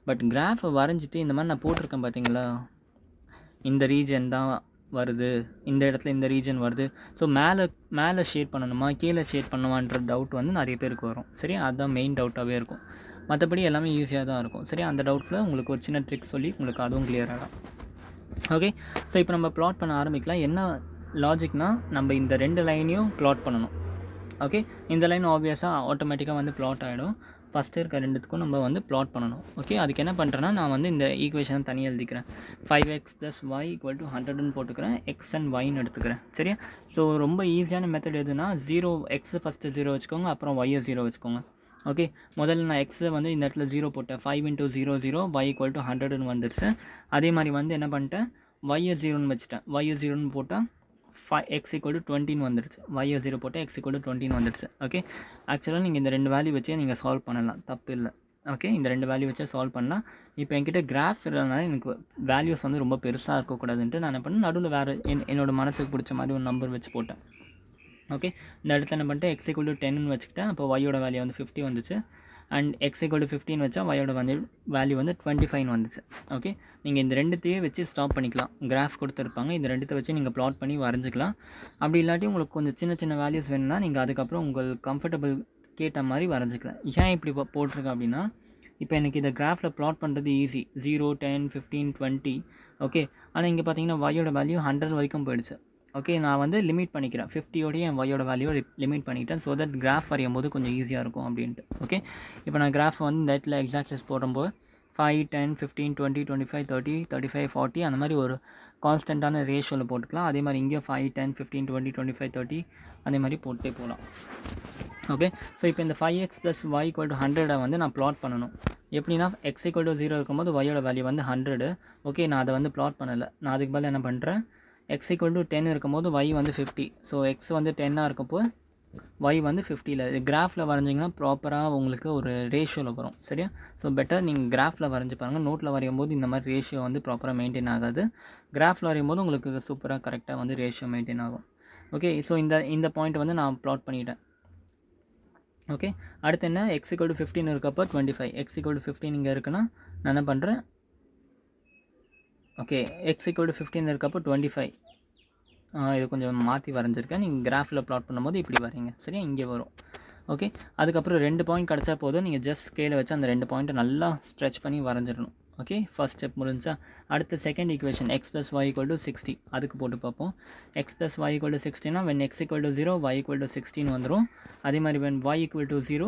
பட் கிராஃபை வரைஞ்சிட்டு இந்த மாதிரி நான் போட்டிருக்கேன் பார்த்தீங்களா, இந்த ரீஜன் தான் வருது, இந்த இடத்துல இந்த ரீஜன் வருது. ஸோ மேலே ஷேட் பண்ணணுமா கீழே ஷேட் பண்ணுவான்ற டவுட் வந்து நிறைய பேருக்கு வரும். சரி, அதுதான் மெயின் டவுட்டாகவே இருக்கும். மற்றபடி எல்லாமே ஈஸியாக தான் இருக்கும். சரி, அந்த டவுட்டில் உங்களுக்கு ஒரு சின்ன ட்ரிக் சொல்லி உங்களுக்கு அதுவும் கிளியர் ஆகும். ஓகே, ஸோ இப்போ நம்ம ப்ளாட் பண்ண ஆரம்பிக்கலாம். என்ன லாஜிக்னா, நம்ம இந்த 2 லைனையும் ப்ளாட் பண்ணணும். ஓகே, இந்த லைன் ஆப்வியஸாக ஆட்டோமேட்டிக்காக வந்து ப்ளாட் ஆகிடும். ஃபஸ்ட்டு இருக்க 2த்துக்கும் நம்ம வந்து ப்ளாட் பண்ணணும். ஓகே, அதுக்கு என்ன பண்ணுறேன்னா, நான் வந்து இந்த ஈக்குவேஷனை தனியாக எழுதிக்கிறேன். 5x + y equal to 100ன்னு போட்டுக்கிறேன், x and yன்னு எடுத்துக்கிறேன். சரியா? ஸோ ரொம்ப ஈஸியான மெத்தட் எதுனா, 0 x ஃபஸ்ட்டு 0 வச்சுக்கோங்க, அப்புறம் y 0 வச்சுக்கோங்க. ஓகே, முதல்ல நான் எக்ஸை வந்து இந்த இடத்துல 0 போட்டேன். 5 × 0 0 y equal to 100ன்னு வந்துருச்சு. அதே மாதிரி வந்து என்ன பண்ணிட்டேன், y 0ன்னு வச்சுட்டேன். y 0ன்னு போட்டால் x equal to 20ன்னு வந்துடுச்சு. y 0 போட்டால் x equal to 20ன்னு வந்துடுச்சு. ஓகே, ஆக்சுவலாக நீங்கள் இந்த 2 வேல்யூ வச்சே நீங்கள் சால்வ் பண்ணலாம், தப்பு இல்லை. ஓகே, இந்த 2 வேல்யூ வச்சே சால்வ் பண்ணலாம். இப்போ என்கிட்ட கிராஃப் இல்லைனால எனக்கு வேல்யூஸ் வந்து ரொம்ப பெருசாக இருக்கக்கூடாதுன்ட்டு நான் என்ன பண்ணேன், நடுவில் வேறு என்னோடய மனசுக்கு பிடிச்ச மாதிரி ஒரு நம்பர் வச்சு போட்டேன். ஓகே, இந்த இடத்துல என்ன பண்ணிட்டேன், x equal to 10ன்னு வச்சுக்கிட்டேன். அப்போ y-யோட வேல்யூ வந்து 50 வந்துச்சு. அண்ட் x equal to 15 வச்சா y-யோட வேல்யூ வந்து 25 வந்துச்சு. ஓகே, நீங்கள் இந்த 2த்தையே வச்சு ஸ்டாப் பண்ணிக்கலாம். கிராஃப் கொடுத்துருப்பாங்க, இந்த 2த்தை வச்சு நீங்கள் ப்ளாட் பண்ணி வரைஞ்சிக்கலாம். அப்படி இல்லாட்டி உங்களுக்கு கொஞ்சம் சின்ன சின்ன வேல்யூஸ் வேணும்னா நீங்கள் அதுக்கப்புறம் உங்கள் கம்ஃபர்டபுள் கேட்ட மாதிரி வரைஞ்சிக்கலாம். ஏன் இப்படி போட்டிருக்கேன் அப்படின்னா, இப்போ எனக்கு இந்த கிராஃபில் ப்ளாட் பண்ணுறது ஈஸி, 0, 10, 15, 20. ஓகே, ஆனால் இங்கே பார்த்தீங்கன்னா y-யோட வேல்யூ 100 வரைக்கும் போயிடுச்சு. ஓகே, நான் வந்து லிமிட் பண்ணிக்கிறேன், 50யோடய என் y-யோட வேல்யூவை லிமிட் பண்ணிக்கிட்டேன். ஸோ தட் கிராஃப் வரையும் போது கொஞ்சம் ஈஸியாக இருக்கும் அப்படின்ட்டு. ஓகே, இப்போ நான் கிராஃப் வந்து இந்த இடத்துல எக்ஸாக்சஸ் போடும்போது 5, 10, 15, 20, 25, 30, 35, 40 அந்த மாதிரி ஒரு கான்ஸ்டண்ட்டான ரேஷியோவில் போட்டுக்கலாம். அதே மாதிரி இங்கே 5, 10, 15, 20, 25, 30 அதே மாதிரி போட்டே போகலாம். ஓகே, ஸோ இப்போ இந்த 5x + y equal to 100 வந்து நான் ப்ளாட் பண்ணணும். எப்படின்னா, x equal to 0 இருக்கும்போது y-யோட வேல்யூ வந்து 100. ஓகே, நான் அதை வந்து ப்ளாட் பண்ணலை. நான் அதுக்கு பதில் என்ன பண்ணுறேன், x equal to 10 இருக்கும்போது y வந்து 50. ஸோ x வந்து 10ஆக இருக்கப்போ y வந்து 50ல். கிராஃபில் வரைஞ்சிங்கன்னா ப்ராப்பராக உங்களுக்கு ஒரு ரேஷியோவில் வரும். சரியா? ஸோ பெட்டர் நீங்கள் கிராஃபில் வரைஞ்சி பாருங்கள். நோட்டில் வரையும் போது இந்த மாதிரி ரேஷியோ வந்து ப்ராப்பராக மெயின்டைன் ஆகாது. கிராஃபில் வரையும் போது உங்களுக்கு சூப்பராக கரெக்டாக வந்து ரேஷியோ மெயின்டைன் ஆகும். ஓகே, ஸோ இந்த பாயிண்ட் வந்து நான் ப்ளாட் பண்ணிட்டேன். ஓகே, அடுத்து என்ன, x equal to 15 இருக்கப்போ 25. x equal to 15 இங்கே இருக்குன்னா நான் என்ன பண்ணுறேன், ஓகே, x equal to 15 இருக்கப்போ 25. இது கொஞ்சம் மாற்றி வரைஞ்சிருக்கேன். நீங்கள் கிராஃபில் ப்ளாட் பண்ணும்போது இப்படி வரீங்க. சரியா? இங்கே வரும். ஓகே, அதுக்கப்புறம் 2 பாயிண்ட் கிடச்சா போதும். நீங்கள் ஜஸ்ட் ஸ்கேலை வச்சு அந்த 2 பாயிண்ட்டை நல்லா ஸ்ட்ரெச் பண்ணி வரைஞ்சிடணும். ஓகே, ஃபர்ஸ்ட் ஸ்டெப் முடிஞ்சா. அடுத்து second equation x + y equal to 60. அதுக்கு போட்டு பார்ப்போம். x + y equal to 60னா when x equal to 0 y equal to 16 வந்துடும். அதே மாதிரி when y equal to 0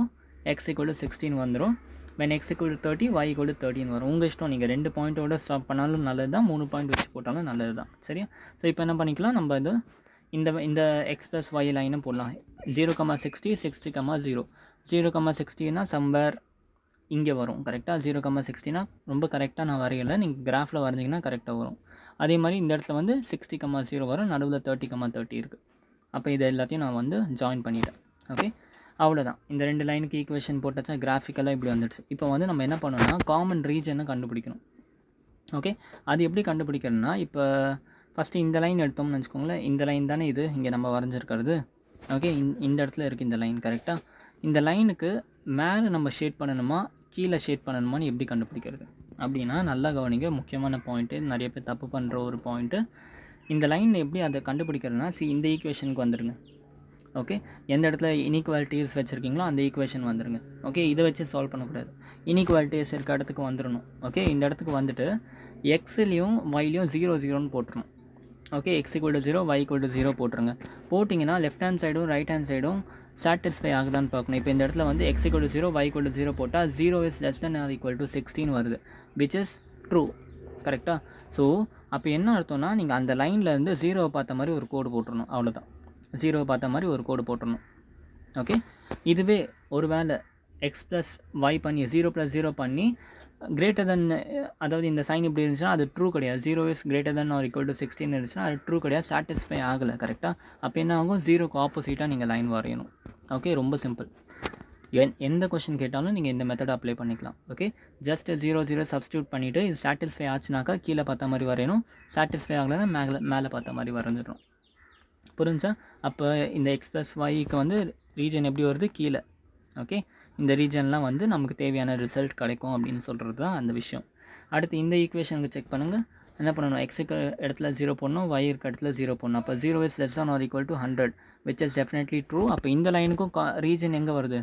x equal to 16 வந்துடும். when x equal to 30 y equal to 13 வரும். உங்கள் இஷ்டம், நீங்கள் 2 பாயிண்ட்டோட ஸ்டாப் பண்ணாலும் நல்லது தான், 3 பாயிண்ட் வச்சு போட்டாலும் நல்லது தான். சரியா? ஸோ இப்போ என்ன பண்ணிக்கலாம், நம்ம இந்த x + y லைனை போடலாம். 0,60 60,0 0,60னா சம்பர் இங்கே வரும். கரெக்டாக 0,60னா ரொம்ப கரெக்டாக நான் வரையலை, நீங்கள் கிராஃபில் வரைஞ்சிங்கன்னா கரெக்டாக வரும். அதே மாதிரி இந்த இடத்துல வந்து 60,0 வரும், நடுவில் 30,30 இருக்குது. அப்போ இதை எல்லாத்தையும் நான் வந்து ஜாயின் பண்ணிட்டேன். ஓகே, அவ்வளோதான். இந்த 2 லைனுக்கு ஈக்குவேஷன் போட்டாச்சா, கிராஃபிக்கலாக இப்படி வந்துடுச்சு. இப்போ வந்து நம்ம என்ன பண்ணணும்னா, காமன் ரீஜனை கண்டுபிடிக்கணும். ஓகே, அது எப்படி கண்டுபிடிக்கணும்னா, இப்போ ஃபஸ்ட்டு இந்த லைன் எடுத்தோம்னு வச்சுக்கோங்களேன். இந்த லைன் தானே இது இங்கே நம்ம வரைஞ்சிருக்கிறது. ஓகே, இந்த இடத்துல இருக்குது இந்த லைன். கரெக்டாக இந்த லைனுக்கு மேலே நம்ம ஷேட் பண்ணணுமா கீழே ஷேட் பண்ணணுமான்னு எப்படி கண்டுபிடிக்கிறது அப்படின்னா, நல்லா கவனிங்க, முக்கியமான பாயிண்ட்டு, நிறைய பேர் தப்பு பண்ணுற ஒரு பாயிண்ட்டு. இந்த லைன் எப்படி அதை கண்டுபிடிக்கிறதுனா, இந்த ஈக்குவேஷனுக்கு வந்துடுங்க. ஓகே, எந்த இடத்துல இன்இக்வாலிட்டிஸ் வச்சுருக்கீங்களோ அந்த ஈக்குவேஷன் வந்துடுங்க. ஓகே, இதை வச்சு சால்வ் பண்ணக்கூடாது, இன்இக்வாலிட்டிஸ் இருக்க இடத்துக்கு வந்துடணும். ஓகே, இந்த இடத்துக்கு வந்துட்டு எக்ஸ்லேயும் ஒய்லேயும் 0 0ன்னு போட்டுருணும். ஓகே, x = 0 y = 0 போட்டுருங்க. போட்டிங்கன்னா லெஃப்ட் ஹேண்ட் சைடும் ரைட் ஹேண்ட் சைடும் சாட்டிஸ்ஃபை ஆகுதான்னு பார்க்கணும். இப்போ இந்த இடத்துல வந்து x = 0 y = 0 போட்டால் 0 is less than or equal to 16 வருது, which is true. கரெக்டாக? ஸோ அப்போ என்ன அர்த்தம்னா நீங்கள் அந்த லைன்லேருந்து 0 பார்த்த மாதிரி ஒரு கோடு போட்டுடணும். அவ்வளோதான், 0 பார்த்த மாதிரி ஒரு கோடு போட்டுடணும். ஓகே, இதுவே ஒரு வேளை எக்ஸ் ப்ளஸ் ஒய் பண்ணி 0 + 0 பண்ணி கிரேட்டர் தென், அதாவது இந்த சைன் இப்படி இருந்துச்சுன்னா அது ட்ரூ கிடையாது. 0 is greater than or equal to 16 இருந்துச்சுன்னா அது ட்ரூ கிடையாது, சாட்டிஸ்ஃபை ஆகலை. கரெக்டாக? அப்போ என்ன ஆகும், 0க்கு ஆப்போசிட்டாக நீங்கள் லைன் வரையணும். ஓகே, ரொம்ப சிம்பிள். எந்த கொஷின் கேட்டாலும் நீங்கள் இந்த மெத்தடை அப்ளை பண்ணிக்கலாம். ஓகே, ஜஸ்ட் 0 0 சப்ஸ்டியூட் பண்ணிவிட்டு இது சாட்டிஸ்ஃபை ஆச்சுனாக்கா கீழே பார்த்த மாதிரி வரையணும், சாட்டிஸ்ஃபை ஆகலைன்னா மேலே பார்த்த மாதிரி வரைஞ்சிடும். புரிஞ்சா? அப்போ இந்த எக்ஸ் ப்ளஸ் ஒய்க்கு வந்து ரீஜன் எப்படி வருது, கீழே. ஓகே, இந்த ரீஜன்லாம் வந்து நமக்கு தேவையான ரிசல்ட் கிடைக்கும் அப்படின்னு சொல்கிறது தான் அந்த விஷயம். அடுத்து இந்த ஈக்குவேஷனுக்கு செக் பண்ணுங்கள். என்ன பண்ணணும், எக்ஸுக்கு இடத்துல 0 போடணும், ஒய் இருக்க இடத்துல 0 போடணும். அப்போ 0 is less than or equal to 100, which is definitely true. அப்போ இந்த லைனுக்கும் ரீஜன் எங்கே வருது,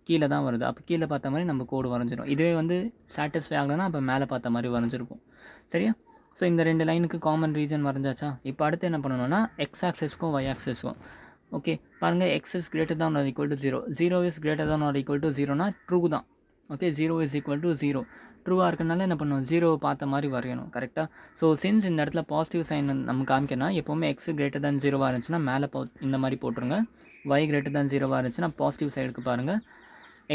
கீழே தான் வருது. அப்போ கீழே பார்த்த மாதிரி நம்ம கோடு வரைஞ்சிடும். இதுவே வந்து சாட்டிஸ்ஃபை ஆகலைன்னா அப்போ மேலே பார்த்த மாதிரி வரைஞ்சிருக்கும். சரியா? ஸோ இந்த 2 லைனுக்கு காமன் ரீஜன் வரைஞ்சாச்சா? இப்போ அடுத்து என்ன பண்ணணும்னா எக்ஸ் ஆக்சஸ்க்கும் ஒய் ஆக்சஸ்க்கும். ஓகே, பாருங்கள், x is greater than or equal to 0, 0 is greater than or equal to 0னா ட்ரூ தான். ஓகே, 0 is equal to 0 ட்ரூவாக இருக்கனால என்ன பண்ணணும், 0 பார்த்த மாதிரி வரையணும். கரெக்டாக? ஸோ சின்ஸ் இந்த இடத்துல பாசிட்டிவ் சைன் நம்ம காமிக்கணும், எப்போவுமே x greater than 0வாக இருந்துச்சுன்னா மேலே இந்த மாதிரி போட்டுருங்க, y greater than 0வாக இருந்துச்சுன்னா பாசிட்டிவ் சைடுக்கு பாருங்கள்,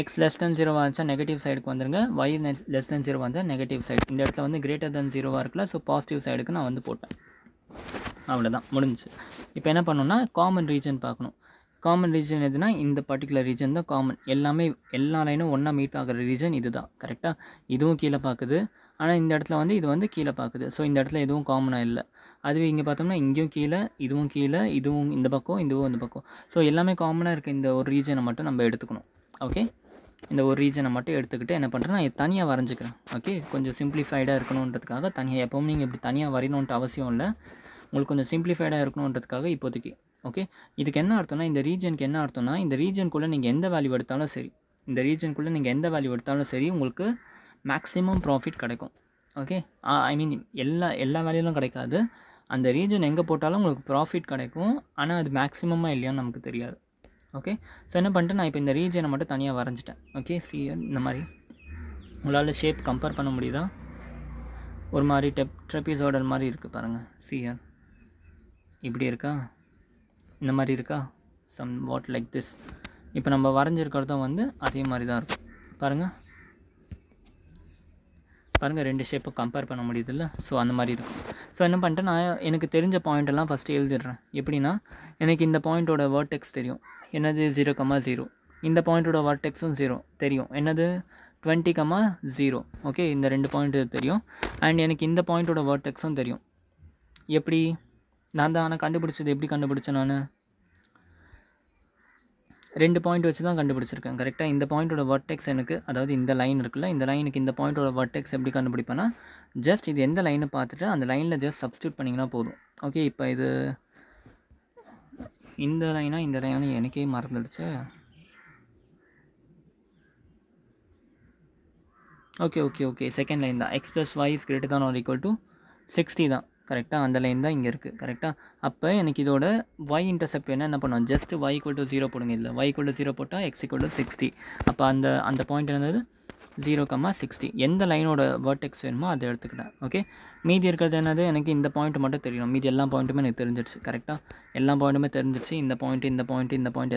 x less than 0வாக இருந்துச்சா நெகட்டிவ் சைடுக்கு வந்துருங்க, y less than 0வாக இருந்தால் நெகட்டிவ் சைடு. இந்த இடத்துல வந்து greater than 0வாக இருக்குல்ல, ஸோ பாசிட்டிவ் சைடுக்கு நான் வந்து போட்டேன். அவ்வளோதான், முடிஞ்சிச்சு. இப்போ என்ன பண்ணணும்னா காமன் ரீஜன் பார்க்கணும். காமன் ரீஜன் எதுனா இந்த பர்டிகுலர் ரீஜன் தான் காமன். எல்லா லைனும் ஒன்றா மீட் ஆகிற ரீஜன் இது தான். கரெக்டாக? இதுவும் கீழே பார்க்குது, ஆனால் இந்த இடத்துல வந்து இது வந்து கீழே பார்க்குது. ஸோ இந்த இடத்துல எதுவும் காமனாக இல்லை. அதுவே இங்கே பார்த்தோம்னா இங்கேயும் கீழே, இதுவும் கீழே, இதுவும் இந்த பக்கம், இதுவும் இந்த பக்கம். ஸோ எல்லாமே காமனாக இருக்க இந்த ஒரு ரீஜனை மட்டும் நம்ம எடுத்துக்கணும். ஓகே, இந்த ஒரு ரீஜனை மட்டும் எடுத்துக்கிட்டு என்ன பண்ணுறேன், நான் தனியாக வரைஞ்சிக்கிறேன். ஓகே, கொஞ்சம் சிம்பிளிஃபைடாக இருக்கணுன்றதுக்காக தனியாக, எப்போவும் நீங்கள் இப்படி தனியாக வரையணுன்ட்டு அவசியம் இல்லை, உங்களுக்கு கொஞ்சம் சிம்பிளிஃபைடாக இருக்கணுன்றதுக்காக இப்போதைக்கு. ஓகே, இதுக்கு என்ன அர்த்தம்னா, இந்த ரீஜனுக்கு என்ன அர்த்தம்னா, இந்த ரீஜனுக்குள்ளே நீங்கள் எந்த வேல்யூ எடுத்தாலும் சரி, உங்களுக்கு மேக்ஸிமம் ப்ராஃபிட் கிடைக்கும். ஓகே, ஐ மீன் எல்லா வேல்யூலும் கிடைக்காது, அந்த ரீஜன் எங்கே போட்டாலும் உங்களுக்கு ப்ராஃபிட் கிடைக்கும், ஆனால் அது மேக்ஸிமமாக இல்லையான்னு நமக்கு தெரியாது. ஓகே, ஸோ என்ன பண்ணிட்டு நான் இப்போ இந்த ரீஜனை மட்டும் தனியாக வரைஞ்சிட்டேன். ஓகே, இந்த மாதிரி உங்களால் ஷேப் கம்பேர் பண்ண முடியுதா? ஒரு மாதிரி ட்ரெபிசோடல் மாதிரி இருக்குது பாருங்கள். சிஆர் இப்படி இருக்கா, இந்த மாதிரி இருக்கா, சம் வாட் லைக் திஸ். இப்போ நம்ம வரைஞ்சிருக்கிறதும் வந்து அதே மாதிரி தான் இருக்கும். பாருங்கள் 2 ஷேப்பை கம்பேர் பண்ண முடியுதுல்ல. ஸோ அந்த மாதிரி இருக்கும். ஸோ என்ன பண்ணிட்டேன், நான் எனக்கு தெரிஞ்ச பாயிண்டெல்லாம் ஃபஸ்ட்டு எழுதிடுறேன். எப்படின்னா, எனக்கு இந்த பாயிண்ட்டோட வேர்டெக்ஸ் தெரியும், என்னது 0,0. இந்த பாயிண்ட்டோட வேர்டெக்ஸும் 0 தெரியும், என்னது 20,0. ஓகே, இந்த 2 பாயிண்ட்டு தெரியும். அண்ட் எனக்கு இந்த பாயிண்ட்டோட வேர்டெக்ஸும் தெரியும். எப்படி நான் தான் ஆனால் கண்டுபிடிச்சது, எப்படி கண்டுபிடிச்சேன் நான் 2 பாயிண்ட் வச்சு தான் கண்டுபிடிச்சிருக்கேன். கரெக்டாக? இந்த பாயிண்ட்டோட வேர்டெக்ஸ் எனக்கு, அதாவது இந்த லைன் இருக்குல்ல, இந்த லைனுக்கு இந்த பாயிண்ட்டோட வேர்டெக்ஸ் எப்படி கண்டுபிடிப்பேன்னா, ஜஸ்ட் இது எந்த லைனை பார்த்துட்டு அந்த லைனில் ஜஸ்ட் சப்ஸ்டியூட் பண்ணிங்கன்னா போதும். ஓகே, இப்போ இது இந்த லைனாக எனக்கே மறந்துடுச்சு. ஓகே, செகண்ட் லைன் தான், x + y is greater than or equal to 60 தான். கரெக்டாக? அந்த லைன் தான் இங்கே இருக்குது. கரெக்டாக? அப்போ எனக்கு இதோட y இன்டர்செப்ட் என்ன பண்ணுவோம், ஜஸ்ட் y = 0 போடுங்க. இல்லை, y = 0 போட்டால் x = 60. அப்போ அந்த பாயிண்ட் என்னது 0,60. எந்த லைனோட வேர்டெக்ஸ் வேணுமோ அதை எடுத்துக்கிட்டேன். ஓகே, மீதி இருக்கிறது என்னது, எனக்கு இந்த பாயிண்ட் மட்டும் தெரியணும், மீதி எல்லா பாயிண்ட்டுமே எனக்கு தெரிஞ்சிடுச்சு. கரெக்டாக? எல்லா பாயிண்ட்டுமே தெரிஞ்சிடுச்சு, இந்த பாயிண்ட்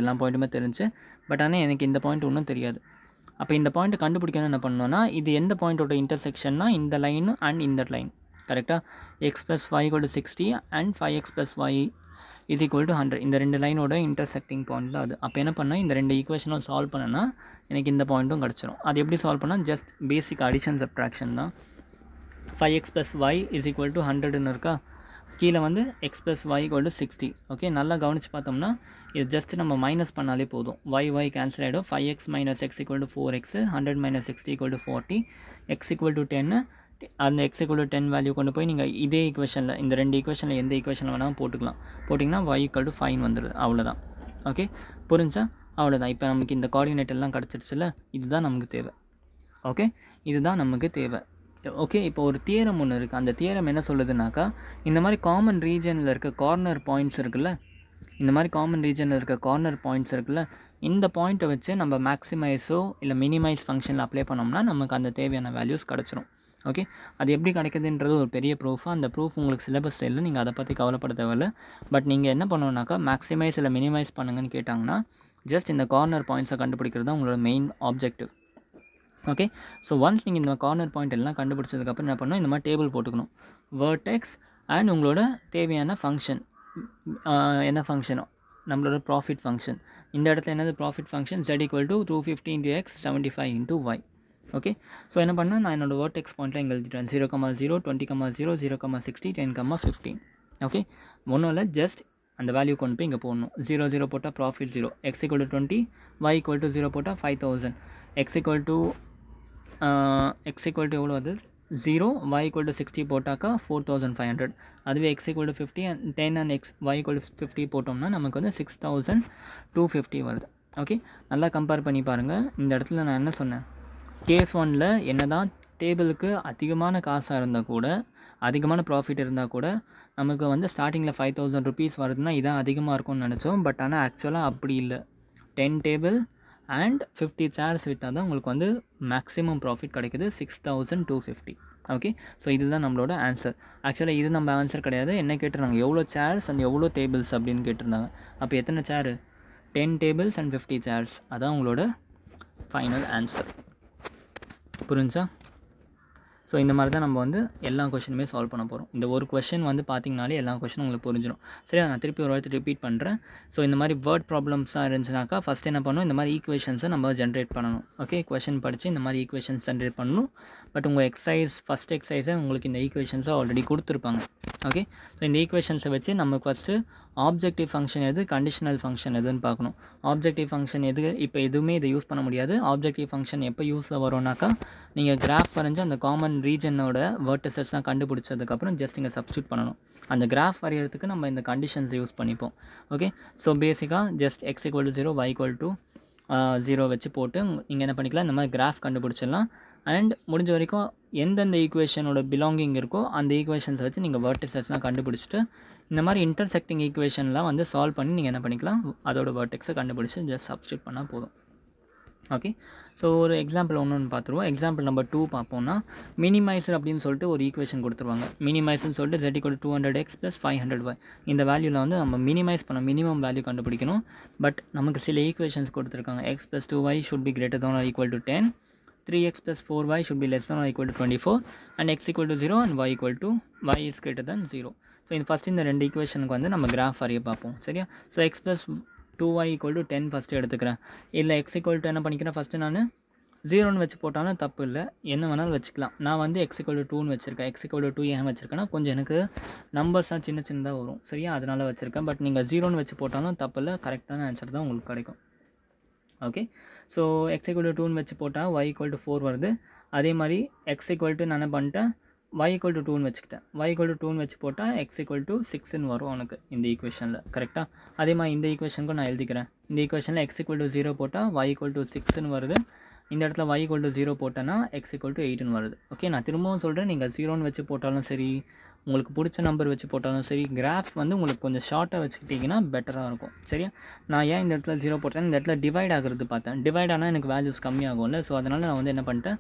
எல்லா பாயிண்ட்டுமே தெரிஞ்சு. பட் ஆனால் எனக்கு இந்த பாயிண்ட் ஒன்றும் தெரியாது. அப்போ இந்த பாயிண்ட் கண்டுபிடிக்கணும் என்ன பண்ணணும்னா, இது எந்த பாயிண்ட்டோட இன்டர்செக்ஷன்னா இந்த லைன் அண்ட் இந்த லைன். கரெக்டாக? x + y = 60 and 5x + y is equal to 100. இந்த 2 லைனோட இன்டர்செக்டிங் பாயிண்ட் தான் அது. அப்போ என்ன பண்ணால், இந்த 2 ஈக்குவேஷனும் சால்வ் பண்ணனா எனக்கு இந்த பாயிண்ட்டும் கிடச்சிரும். அது எப்படி சால்வ் பண்ணால், ஜஸ்ட் பேசிக் அடிஷன் சப்ட்ராக்ஷன் தான். 5x + y is equal to 100ன்னு இருக்கா, கீழே வந்து x + y = 60. ஓகே, நல்லா கவனித்து பார்த்தோம்னா இது ஜஸ்ட் நம்ம மைனஸ் பண்ணாலே போதும், y கேன்சல் ஆகிடும். 5x - x = 4x, 100 - 60 = 40, x = 10. அந்த x = 10 வேல்யூ கொண்டு போய் நீங்கள் இதே ஈக்குவேஷனில், இந்த 2 ஈக்குவேஷனில் எந்த ஈக்குவேஷனில் வேணாலும் போட்டிங்கன்னா y = 5 வந்துடுது. அவ்வளோதான். ஓகே, புரிஞ்சா? அவ்வளோதான். இப்போ நமக்கு இந்த கோஆர்டினேட் எல்லாம் கிடச்சிருச்சுல, இதுதான் நமக்கு தேவை. ஓகே, இதுதான் நமக்கு தேவை. ஓகே, இப்போ ஒரு தியரம் ஒன்று இருக்குது. அந்த தியரம் என்ன சொல்லுதுனாக்கா, இந்த மாதிரி காமன் ரீஜனில் இருக்க கார்னர் பாயிண்ட்ஸ் இருக்குல்ல, இந்த மாதிரி காமன் ரீஜனில் இருக்க கார்னர் பாயிண்ட்ஸ் இருக்குல்ல, இந்த பாயிண்ட்டை வச்சு நம்ம மேக்ஸிமைஸோ இல்லை மினிமைஸ் ஃபங்க்ஷனில் அப்ளை பண்ணோம்னா நமக்கு அந்த தேவையான வேல்யூஸ் கிடச்சிரும். ஓகே, அது எப்படி கிடைக்குதுன்றது ஒரு பெரிய ப்ரூஃபாக, அந்த ப்ரூஃப் உங்களுக்கு சிலபஸ் இல்லை, நீங்கள் அதை பற்றி கவலைப்பட தேவையில்லை. பட் நீங்கள் என்ன பண்ணணுன்னாக்கா, மேக்ஸிமைஸ் இல்லை மினிமைஸ் பண்ணுங்கன்னு கேட்டாங்கன்னா ஜஸ்ட் இந்த கார்னர் பாயிண்ட்ஸை கண்டுபிடிக்கிறது தான் உங்களோட main objective. Okay, so once நீங்கள் இந்த கார்னர் பாயிண்ட் எல்லாம் கண்டுபிடிச்சதுக்கப்புறம் என்ன பண்ணணும், இந்த மாதிரி டேபிள் போட்டுக்கணும். வெர்டெக்ஸ் அண்ட் உங்களோட தேவையான ஃபங்க்ஷன், என்ன ஃபங்க்ஷனோ நம்மளோட ப்ராஃபிட் ஃபங்க்ஷன். இந்த இடத்துல என்னது profit function, z = 250 × x 75 × y. Okay, so என்ன பண்ணால் நான் என்னோடய வெர்டெக்ஸ் பாயிண்ட்டில் இங்கே எழுதிட்டேன் 0,0 20,0 0,60 10,15. ஓகே, ஒன்றும் இல்லை, ஜஸ்ட் அந்த வேல்யூ கொண்டு போய் இங்கே போடணும். 0 0 போட்டால் ப்ராஃபிட் 0, x = 20, y = 0 போட்டால் 5,000, x = எவ்வளோ அது 0, y = 60 போட்டாக்கா 4,500. அதுவே x = 50 and 10 and y = 50 போட்டோம்னா நமக்கு வந்து 6,250 வருது. ஓகே, நல்லா கம்பேர் பண்ணி பாருங்கள். இந்த இடத்துல நான் என்ன சொன்னேன், கேஸ் 1ல் என்ன தான் டேபிளுக்கு அதிகமான காசாக இருந்தால் கூட, அதிகமான ப்ராஃபிட் இருந்தால் கூட நமக்கு வந்து ஸ்டார்டிங்கில் 5,000 rupees வருதுன்னா இதான் அதிகமாக இருக்கும்னு நினச்சோம். பட் ஆனால் ஆக்சுவலாக அப்படி இல்லை. 10 டேபிள் அண்ட் 50 சேர்ஸ் விற்றால் தான் உங்களுக்கு வந்து மேக்ஸிமம் ப்ராஃபிட் கிடைக்குது, 6,250. ஓகே, ஸோ இதுதான் நம்மளோட ஆன்சர். ஆக்சுவலாக இது நம்ம ஆன்சர் கிடையாது. என்ன கேட்டிருந்தாங்க, எவ்வளோ சேர்ஸ் அண்ட் எவ்வளோ டேபிள்ஸ் அப்படின்னு கேட்டிருந்தாங்க. அப்போ எத்தனை சேரு, 10 டேபிள்ஸ் அண்ட் 50 சேர்ஸ், அதான் உங்களோட ஃபைனல் ஆன்சர். புரிஞ்சா? ஸோ இந்த மாதிரி தான் நம்ம வந்து எல்லா கொஷினுமே சால்வ் பண்ண போகிறோம். இந்த ஒரு கொஷின் வந்து பார்த்திங்கனாலே எல்லா கொஷினும் உங்களுக்கு புரிஞ்சிடும். சரியா, நான் திருப்பி ஒரு வாரத்தை ரிப்பீட் பண்ணுறேன். ஸோ இந்த மாதிரி வேர்ட் ப்ராப்ளம்ஸாக இருந்துச்சுனாக்கா ஃபஸ்ட் என்ன பண்ணணும், இந்த மாதிரி ஈக்குவேஷன்ஸை நம்ம ஜென்ரேட் பண்ணணும். ஓகே, கொஷின் படித்து இந்த மாதிரி ஈக்குவேஷன்ஸ் ஜென்ரேட் பண்ணணும். பட் உங்கள் ஃபஸ்ட் எக்ஸசைஸை உங்களுக்கு இந்த ஈக்குவேஷன்ஸை ஆல்ரெடி கொடுத்துருப்பாங்க. ஓகே, ஸோ இந்த ஈக்குவேஷன்ஸை வச்சு நம்ம ஃபஸ்ட்டு ஆப்ஜெக்டிவ் ஃபங்க்ஷன் எது, கண்டிஷனல் ஃபங்க்ஷன் எதுன்னு பார்க்கணும். ஆப்ஜெக்டிவ் ஃபங்க்ஷன் எது, இப்போ எதுவுமே இதை யூஸ் பண்ண முடியாது. ஆப்ஜெக்டிவ் ஃபங்க்ஷன் எப்போ யூஸில் வரும்னாக்கா, நீங்கள் கிராஃப் வரைஞ்சி அந்த காமன் ரீஜனோட வெர்டிசஸ்லாம் கண்டுபிடிச்சதுக்கப்புறம் ஜஸ்ட் இங்கே சப்ஸ்டியூட் பண்ணணும். அந்த கிராஃப் வரைகிறதுக்கு நம்ம இந்த கண்டிஷன்ஸை யூஸ் பண்ணிப்போம். ஓகே, ஸோ பேசிக்காக ஜஸ்ட் x = 0, y = 0 வச்சு போட்டு நீங்கள் என்ன பண்ணிக்கலாம், இந்த மாதிரி கிராஃப் கண்டுபிடிச்சிடலாம். அண்ட் முடிஞ்ச வரைக்கும் எந்தெந்த ஈக்குவேஷனோட பிலாங்கிங் இருக்கோ அந்த ஈக்குவேஷன்ஸை வச்சு நீங்கள் வெர்டிசஸ்லாம் கண்டுபிடிச்சிட்டு இந்த மாதிரி இன்டர்செக்டிங் ஈக்குவேஷன்லாம் வந்து சால்வ் பண்ணி நீங்கள் என்ன பண்ணிக்கலாம், அதோட வெர்டெக்ஸை கண்டுபிடிச்சி ஜஸ்ட் சப்ஸ்டியூட் பண்ணால் போதும். ஓகே, ஸோ ஒரு எக்ஸாம்பிள் ஒன்று பார்த்துருவோம். எக்ஸாம்பிள் நம்பர் 2 பார்ப்போம்னா, மினிமைசர் அப்படின்னு சொல்லிட்டு ஒரு ஈக்குவேஷன் கொடுத்துருவாங்க. மினிமைசர்னு சொல்லிட்டு z = 200x + 500y. இந்த வேல்யூவில் வந்து நம்ம மினிமைஸ் பண்ண மினிமம் வேல்யூ கண்டுபிடிக்கணும். பட் நமக்கு சில ஈக்குவேஷன்ஸ் கொடுத்துருக்காங்க. x + 2y should be greater than or equal to 10, 3x + 4y should be less than or equal to 24, and x = 0 and y is greater than 0. So இந்த first இந்த ரெண்டு ஈக்குவேஷனுக்கு வந்து நம்ம graph வரைய பார்ப்போம். சரியா, ஸோ x + 2y = 10 ஃபஸ்ட்டு எடுத்துக்கிறேன். இல்லை x = என்ன பண்ணிக்கிறேன், ஃபஸ்ட்டு நான் 0ன்னு வச்சு போட்டாலும் தப்பு இல்லை, என்ன வேணாலும் வச்சுக்கலாம். நான் வந்து x = 2ன்னு வச்சுருக்கேன். x = 2 ஏன் வச்சுருக்கேன்னா கொஞ்சம் எனக்கு நம்பர்ஸாக சின்னதாக வரும். சரியா, அதனால் வச்சுருக்கேன். பட் நீங்கள் 0ன்னு வச்சு போட்டாலும் தப்பு இல்லை, கரெக்டான ஆன்சர் தான் உங்களுக்கு கிடைக்கும். ஓகே, ஸோ x = 2ன்னு வச்சு போட்டால் y = 4 வருது. அதே மாதிரி x = நான் என்ன பண்ணிட்டேன், y = 2ன்னு வச்சுக்கிட்டேன். y = 2ன்னு வச்சு போட்டால் x = 6ன்னு வரும் உனக்கு இந்த ஈக்குவேஷனில். கரெக்டாக, அதே மாதிரி இந்த ஈக்குவேஷனுக்கும் நான் எழுதிக்கிறேன். இந்த ஈக்குவேஷனில் x = 0 போட்டால் y = 6ன்னு வருது. இந்த இடத்துல y = 0 போட்டேன்னா x = 8ன்னு வருது. ஓகே, நான் திரும்பவும் சொல்கிறேன், நீங்கள் 0ன்னு வச்சு போட்டாலும் சரி, உங்களுக்கு பிடிச்ச நம்பர் வச்சு போட்டாலும் சரி, கிராஃப் வந்து உங்களுக்கு கொஞ்சம் ஷார்ட்டாக வச்சுக்கிட்டிங்கன்னா பெட்டராக இருக்கும். சரியா, நான் ஏன் இந்த இடத்துல 0 போட்டேன், இந்த இடத்துல டிவைட் ஆகிறது பார்த்தேன். டிவைட் ஆனால் எனக்கு வேல்யூஸ் கம்மியாகும்ல, ஸோ அதனால் நான் வந்து என்ன பண்ணிட்டேன்,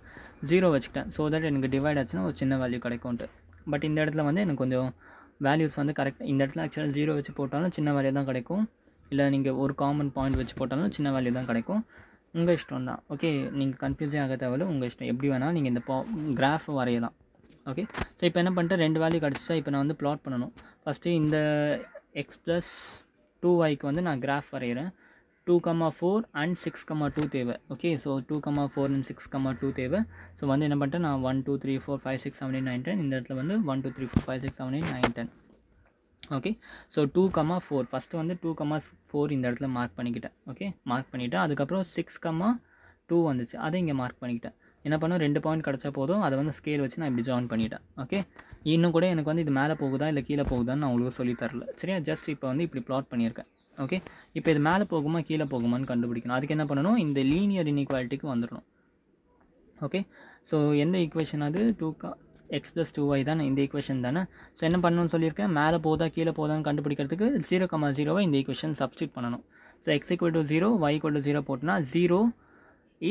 0 வச்சுக்கிட்டேன். ஸோ தட் எனக்கு டிவைட் ஆச்சுன்னா ஒரு சின்ன வேல்யூ கிடைக்கும்ட்டு. பட் இந்த இடத்துல வந்து எனக்கு கொஞ்சம் வேல்யூஸ் வந்து கரெக்ட். இந்த இடத்துல ஆக்சுவலாக 0 வச்சு போட்டாலும் சின்ன வேல்யூ தான் கிடைக்கும். இல்லை நீங்கள் ஒரு காமன் பாயிண்ட் வச்சு போட்டாலும் சின்ன வேல்யூ தான் கிடைக்கும். உங்கள் இஷ்டம் தான். ஓகே, நீங்கள் கன்ஃபியூஸே ஆக தேவையில்ல, உங்கள் இஷ்டம். எப்படி வேணால் நீங்கள் இந்த கிராஃப் வரையலாம். ஓகே, ஸோ இப்போ என்ன பண்ணிட்டு ரெண்டு வேல்யூ கிடச்சிச்சா, இப்போ நான் வந்து ப்ளாட் பண்ணணும். ஃபஸ்ட்டு இந்த x + 2y வந்து நான் கிராஃப் வரைகிறேன். 2,4 and 6,2 தேவை. ஓகே, ஸோ 2,4 and 6,2 தேவை. ஸோ வந்து என்ன பண்ணிட்டேன், நான் 1 2 3 4 5 6 7 8 9 10 இந்த இடத்துல வந்து 1 2 3 4 5 6 7 8 9 10. ஓகே, ஸோ 2,4 ஃபஸ்ட்டு வந்து 2,4 இந்த இடத்துல மார்க் பண்ணிக்கிட்டேன். ஓகே, மார்க் பண்ணிவிட்டேன். அதுக்கப்புறம் 6,2 வந்துச்சு, அதை இங்கே மார்க் பண்ணிக்கிட்டேன். என்ன பண்ணோம், 2 பாயிண்ட் கிடச்சா போதும், அதை வந்து ஸ்கேல் வச்சு நான் இப்படி ஜாயின் பண்ணிட்டேன். ஓகே, இன்னும் கூட எனக்கு வந்து இது மேலே போகுதா இல்லை கீழே போகுதான்னு நான் உங்களுக்கு சொல்லித்தரல. சரியா, ஜஸ்ட் இப்போ வந்து இப்படி ப்ளாட் பண்ணியிருக்கேன். ஓகே, இப்போ இது மேலே போகுமா கீழே போகுமான்னு கண்டுபிடிக்கணும். அதுக்கு என்ன பண்ணணும், இந்த லீனியர் இன்இக்வாலிட்டிக்கு வந்துடணும். ஓகே, ஸோ எந்த ஈக்குவேஷன் அது, x + 2y தானே, இந்த ஈக்குவேஷன் தானே. ஸோ என்ன பண்ணணும்னு சொல்லியிருக்கேன், மேலே போதா கீழே போதான்னு கண்டுபிடிக்கிறதுக்கு 0,0 இந்த ஈக்குவேஷன் சப்ஸ்டியூட் பண்ணணும். ஸோ x = 0, y = 0 போட்டோன்னா 0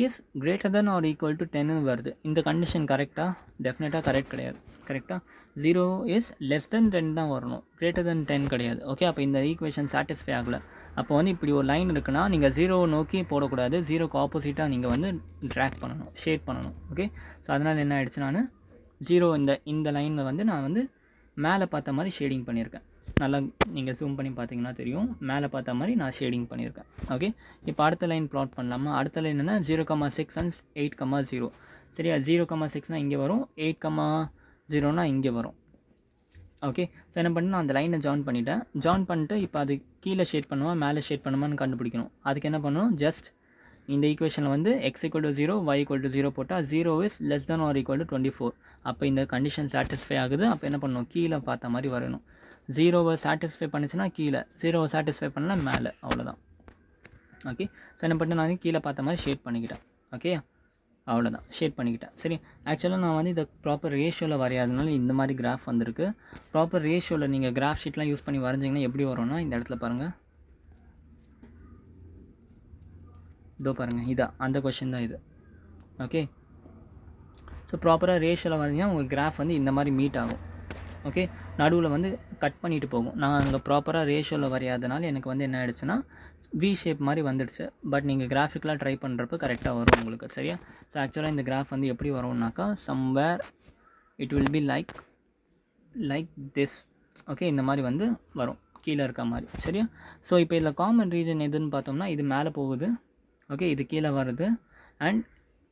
is greater than or equal to 10 வருது. இந்த கண்டிஷன் கரெக்டாக? டெஃபினட்டாக கரெக்ட் கிடையாது. கரெக்டாக 0 இஸ் லெஸ் தென் 10 தான் வரணும், கிரேட்டர் தென் 10 கிடையாது. ஓகே, அப்போ இந்த ஈக்குவேஷன் சாட்டிஸ்ஃபை ஆகலை. அப்போ வந்து இப்படி ஒரு லைன் இருக்குன்னா நீங்கள் 0 நோக்கி போடக்கூடாது, 0க்கு ஆப்போசிட்டாக நீங்கள் வந்து ட்ராக் பண்ணணும், ஷேட் பண்ணணும். ஓகே, ஸோ அதனால் என்ன ஆகிடுச்சு, நான் 0 இந்த லைனில் வந்து நான் வந்து மேலே பார்த்த மாதிரி ஷேடிங் பண்ணியிருக்கேன். நல்லா நீங்கள் ஜூம் பண்ணி பார்த்தீங்கன்னா தெரியும், மேலே பார்த்த மாதிரி நான் ஷேடிங் பண்ணியிருக்கேன். ஓகே, இப்போ அடுத்த லைன் ப்ளாட் பண்ணலாமா? அடுத்த லைன் என்ன, 0,6 அண்ட் 8,0. சரியா, 0,6னால் இங்கே வரும், 8,0னா இங்கே வரும். ஓகே, ஸோ என்ன பண்ணணும், அந்த லைனை ஜாயின் பண்ணிவிட்டு இப்போ அது கீழே ஷேட் பண்ணுமா மேலே ஷேட் பண்ணுமான்னு கண்டுபிடிக்கணும். அதுக்கு என்ன பண்ணணும், ஜஸ்ட் இந்த ஈக்குவேஷனில் வந்து x = 0, y = 0 போட்டால் 0 is less than or equal to 24. அப்போ இந்த கண்டிஷன் சாட்டிஸ்ஃபை ஆகுது. அப்போ என்ன பண்ணணும், கீழே பார்த்த மாதிரி வரணும். 0வை சாட்டிஸ்ஃபை பண்ணிச்சுன்னா கீழே, 0வை சாட்டிஸ்ஃபை பண்ணால் மேலே, அவ்வளோதான். ஓகே, ஸோ என்ன பண்ணி நான் கீழே பார்த்த மாதிரி ஷேட் பண்ணிக்கிட்டேன். ஓகே, அவ்வளோதான், ஷேட் பண்ணிக்கிட்டேன். சரி, ஆக்சுவலாக நான் வந்து இதை ப்ராப்பர் ரேஷியோவில் வரையாதனால இந்த மாதிரி கிராஃப் வந்திருக்கு. ப்ராப்பர் ரேஷியோவில் நீங்கள் கிராஃப் ஷீட்லாம் யூஸ் பண்ணி வரைஞ்சிங்கன்னா எப்படி வரும்னா, இந்த இடத்துல பாருங்கள், இதோ பாருங்கள், இதான் அந்த கொஷின் தான் இது. ஓகே, ஸோ ப்ராப்பராக ரேஷியோவில் வரைஞ்சிங்கன்னா உங்கள் கிராஃப் வந்து இந்த மாதிரி மீட் ஆகும். ஓகே, நடுவில் வந்து கட் பண்ணிட்டு போகும். நான் அங்கே ப்ராப்பராக ரேஷியோவில் வரையாதனால எனக்கு வந்து என்ன ஆகிடுச்சுன்னா வி ஷேப் மாதிரி வந்துடுச்சு. பட் நீங்கள் கிராஃபிக்கலாக ட்ரை பண்ணுறப்ப கரெக்டாக வரும் உங்களுக்கு. சரியா, ஸோ ஆக்சுவலாக இந்த கிராஃப் வந்து எப்படி வரும்னாக்கா, somewhere it will be like this. Okay, இந்த மாதிரி வந்து வரும், கீழே இருக்க மாதிரி. சரியா, ஸோ இப்போ இதில் காமன் ரீஜன் எதுன்னு பார்த்தோம்னா, இது மேலே போகுது. ஓகே, இது கீழே வருது. And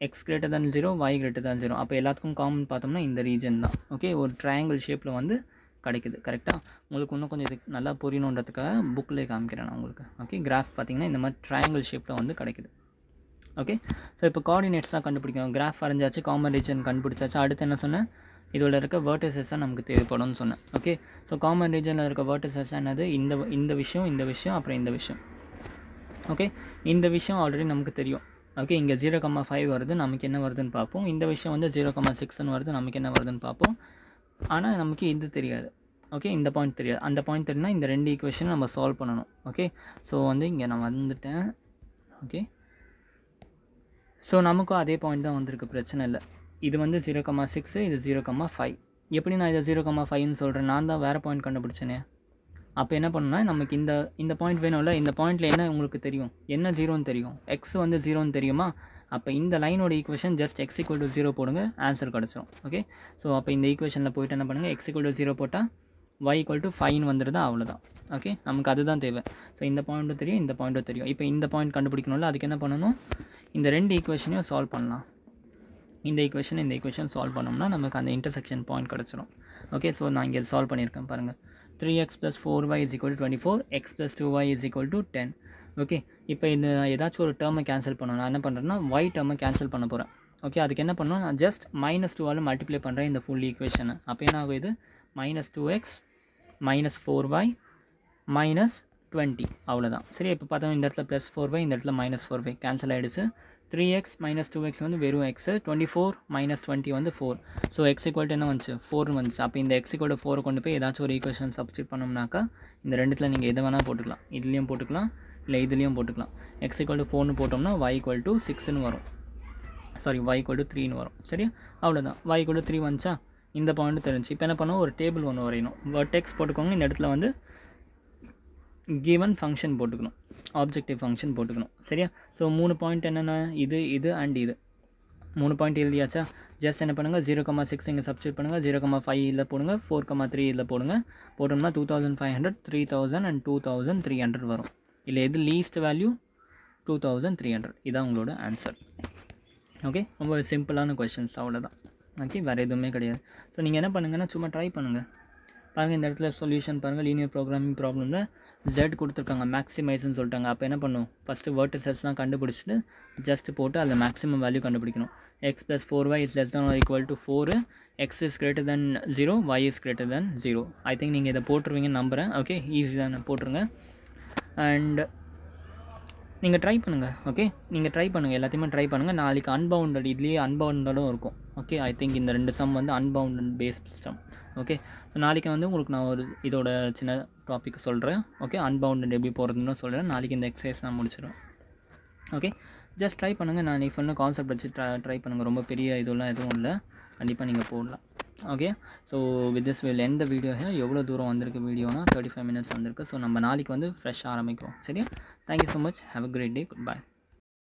x > 0, y > 0. அப்போ எல்லாத்துக்கும் காமன் பார்த்தோம்னா இந்த ரீஜன் தான். ஓகே, ஒரு ட்ரையாங்கிள் ஷேப்பில் வந்து கிடைக்குது. கரெக்டாக உங்களுக்கு இன்னும் கொஞ்சம் இது நல்லா புரியணுன்றதுக்காக புக்கில் காமிக்கிறேன் நான் உங்களுக்கு. ஓகே, கிராஃப் பார்த்தீங்கன்னா இந்த மாதிரி ட்ரையாங்கிள் ஷேப்பில் வந்து கிடைக்குது. ஓகே, ஸோ இப்போ கோஆர்டினேட்ஸ் தான் கண்டுபிடிக்கும். கிராஃப் வரைஞ்சாச்சு, காமன் ரீஜன் கண்டுபிடிச்சாச்சு. அடுத்து என்ன சொன்னேன், இதோட இருக்க வேர்டிசஸ் தான் நமக்கு தேவைப்படும்னு சொன்னேன். ஓகே, ஸோ காமன் ரீஜனில் இருக்க வேர்டிசஸ் என்னது, இந்த விஷயம் அப்புறம் இந்த விஷயம். ஓகே, இந்த விஷயம் ஆல்ரெடி நமக்கு தெரியும். ஓகே, இங்கே 0,5 வருது, நமக்கு என்ன வருதுன்னு பார்ப்போம். இந்த விஷயம் வந்து 0,6ன்னு வருது, நமக்கு என்ன வருதுன்னு பார்ப்போம். ஆனால் நமக்கு இது தெரியாது. ஓகே, இந்த பாயிண்ட் தெரியாது. அந்த பாயிண்ட் தெரியும்னா இந்த ரெண்டு ஈக்குவேஷனும் நம்ம சால்வ் பண்ணணும். ஓகே, ஸோ வந்து இங்கே நான் வந்துட்டேன். ஓகே, ஸோ நமக்கும் அதே பாயிண்ட் தான் வந்திருக்கு, பிரச்சனை இல்லை. இது வந்து 0,6, இது 0,5. எப்படி நான் இதை 0,5ன்னு சொல்கிறேன், நான் தான் வேறு பாயிண்ட் கண்டுபிடிச்சேனே. அப்போ என்ன பண்ணணும்னா, நமக்கு இந்த பாயிண்ட் வேணும்ல, இந்த பாயிண்டில் என்ன உங்களுக்கு தெரியும், என்ன 0ன்னு தெரியும், x வந்து 0ன்னு தெரியுமா. அப்போ இந்த லைனோட ஈக்குவேஷன் ஜஸ்ட் x = 0 போடுங்க, ஆன்சர் கிடச்சிரும். ஓகே, ஸோ அப்போ இந்த ஈக்குவேஷனில் போய்ட்டு என்ன பண்ணுங்கள், x = 0 போட்டால் y = 5ன்னு வந்துடுதா, அவ்வளோதான். ஓகே, நமக்கு அதுதான் தேவை. ஸோ இந்த பாயிண்ட்டும் தெரியும், இந்த பாயிண்ட்டும் தெரியும். இப்போ இந்த பாயிண்ட் கண்டுபிடிக்கணும்ல, அதுக்கு என்ன பண்ணணும், இந்த ரெண்டு ஈக்குவேஷனையும் சால்வ் பண்ணலாம். இந்த ஈக்குவேஷன் சால்வ் பண்ணோம்னா நமக்கு அந்த இன்டர்செக்ஷன் பாயிண்ட் கிடச்சிரும். ஓகே, ஸோ நான் இங்கே சால்வ் பண்ணியிருக்கேன் பாருங்கள். 3x + 4y = 24, x + 2y = 10. Okay, இப்போ இந்த ஏதாச்சும் ஒரு டேர்மை கேன்சல் பண்ணணும். நான் என்ன பண்ணுறேன்னா, y டேர்மை கேன்சல் பண்ண போகிறேன். ஓகே, அதுக்கு என்ன பண்ணணும், நான் ஜஸ்ட் -2ஆல் மல்டிப்ளை பண்ணுறேன் இந்த ஃபுல் ஈக்குவேஷனை. அப்போ என்ன ஆகும், இது -2x -4y -20, அவ்வளோதான். சரி, இப்போ பார்த்தோம் இந்த இடத்துல +4y, இந்த இடத்துல -4y கேன்சல் ஆகிடுச்சு. 3x - 2x வந்து வெறும் x, 24 - 20 வந்து 4. ஸோ x = என்ன வந்துச்சு, 4 வந்துச்சு. அப்போ இந்த x = 4 கொண்டு போய் ஏதாச்சும் ஒரு ஈக்குவேஷன் சப்ஸ்டியூட் பண்ணோம்னாக்கா இந்த ரெண்டுத்தில் நீங்கள் எதை வேணால் போட்டுக்கலாம். இதுலேயும் போட்டுக்கலாம், இல்லை இதுலேயும் போட்டுக்கலாம். x = 4ன்னு போட்டோம்னா y = 6ன்னு வரும், சாரி y = 3ன்னு வரும். சரியா, அவ்வளோதான். y = 3 வந்துச்சா, இந்த பாயிண்ட் தெரிஞ்சு. இப்போ என்ன பண்ணோம், ஒரு டேபிள் ஒன்று வரையணும். வெர்டெக்ஸ் போட்டுக்கோங்க, இந்த இடத்துல வந்து given ஃபங்க்ஷன் போட்டுக்கணும், ஆப்ஜெக்டிவ் ஃபங்க்ஷன் போட்டுக்கணும். சரியா, ஸோ 3 பாயிண்ட் என்னென்ன, இது அண்ட் இது 3 பாயிண்ட் எழுதியாச்சா. ஜஸ்ட் என்ன பண்ணுங்கள், 0,6 இங்கே சப்ஸ்டியூட் பண்ணுங்கள், 0,5 இதில் போடுங்க, 4,3 இதில் போடுங்க. போட்டோம்னா 2500, 3000 அண்ட் 2300 வரும். இல்லை எது லீஸ்ட் வேல்யூ, 2300. இதான் உங்களோட ஆன்சர். ஓகே, ரொம்ப சிம்பிளான கொஷின்ஸ், அவ்வளோதான். ஓகே, வேறு எதுவுமே கிடையாது. ஸோ நீங்கள் என்ன பண்ணுங்கன்னா, சும்மா ட்ரை பண்ணுங்கள். பாருங்கள், இந்த இடத்துல சொல்யூஷன் பாருங்கள். லீனியர் ப்ரோக்ராமிங் ப்ராப்ளமில் z கொடுத்துருக்காங்க, மேக்ஸிமைஸ்ன்னு சொல்லிட்டாங்க. அப்போ என்ன பண்ணும், ஃபஸ்ட்டு வேர்டிசஸ்லாம் கண்டுபிடிச்சிட்டு ஜஸ்ட் போட்டு அதில் மேக்ஸிமம் வேல்யூ கண்டுபிடிக்கணும். x + 4y is less than or equal to 4, x is greater than 0, y is greater than 0. I think நீங்கள் இதை போட்டுருவீங்கன்னு நம்புகிறேன். ஓகே, ஈஸி தான், போட்டுருங்க. அண்ட் நீங்கள் ட்ரை பண்ணுங்கள். ஓகே, நீங்கள் ட்ரை பண்ணுங்கள், எல்லாத்தையுமே ட்ரை பண்ணுங்கள். நாளைக்கு அன்பவுண்டட், இதுலேயே அன்பவுண்டடும் இருக்கும். ஓகே, ஐ திங்க் இந்த 2 சம் வந்து unbounded based system. Okay, so நாளைக்கு வந்து உங்களுக்கு நான் ஒரு இதோட சின்ன டாபிக் சொல்கிறேன். ஓகே, அன்பவுண்டட் எப்படி போகிறதுன்னு சொல்கிறேன். நாளைக்கு இந்த எக்ஸசைஸ் நான் முடிச்சிடுவேன். ஓகே, ஜஸ்ட் ட்ரை பண்ணுங்கள். நான் நீங்கள் சொன்ன கான்செப்ட் வச்சு ட்ரை பண்ணுங்கள். ரொம்ப பெரிய இதெல்லாம் எதுவும் இல்லை, கண்டிப்பாக நீங்கள் போடலாம். Okay, so with this will எந்த வீடியோ எவ்வளோ தூரம் வந்திருக்கு வீடியோனா 35 minutes வந்திருக்கு. ஸோ நம்ம நாளைக்கு வந்து ஃப்ரெஷ்ஷாக ஆரம்பிக்கிறோம். சரியா? Thank you so much. Have a great day. Good by.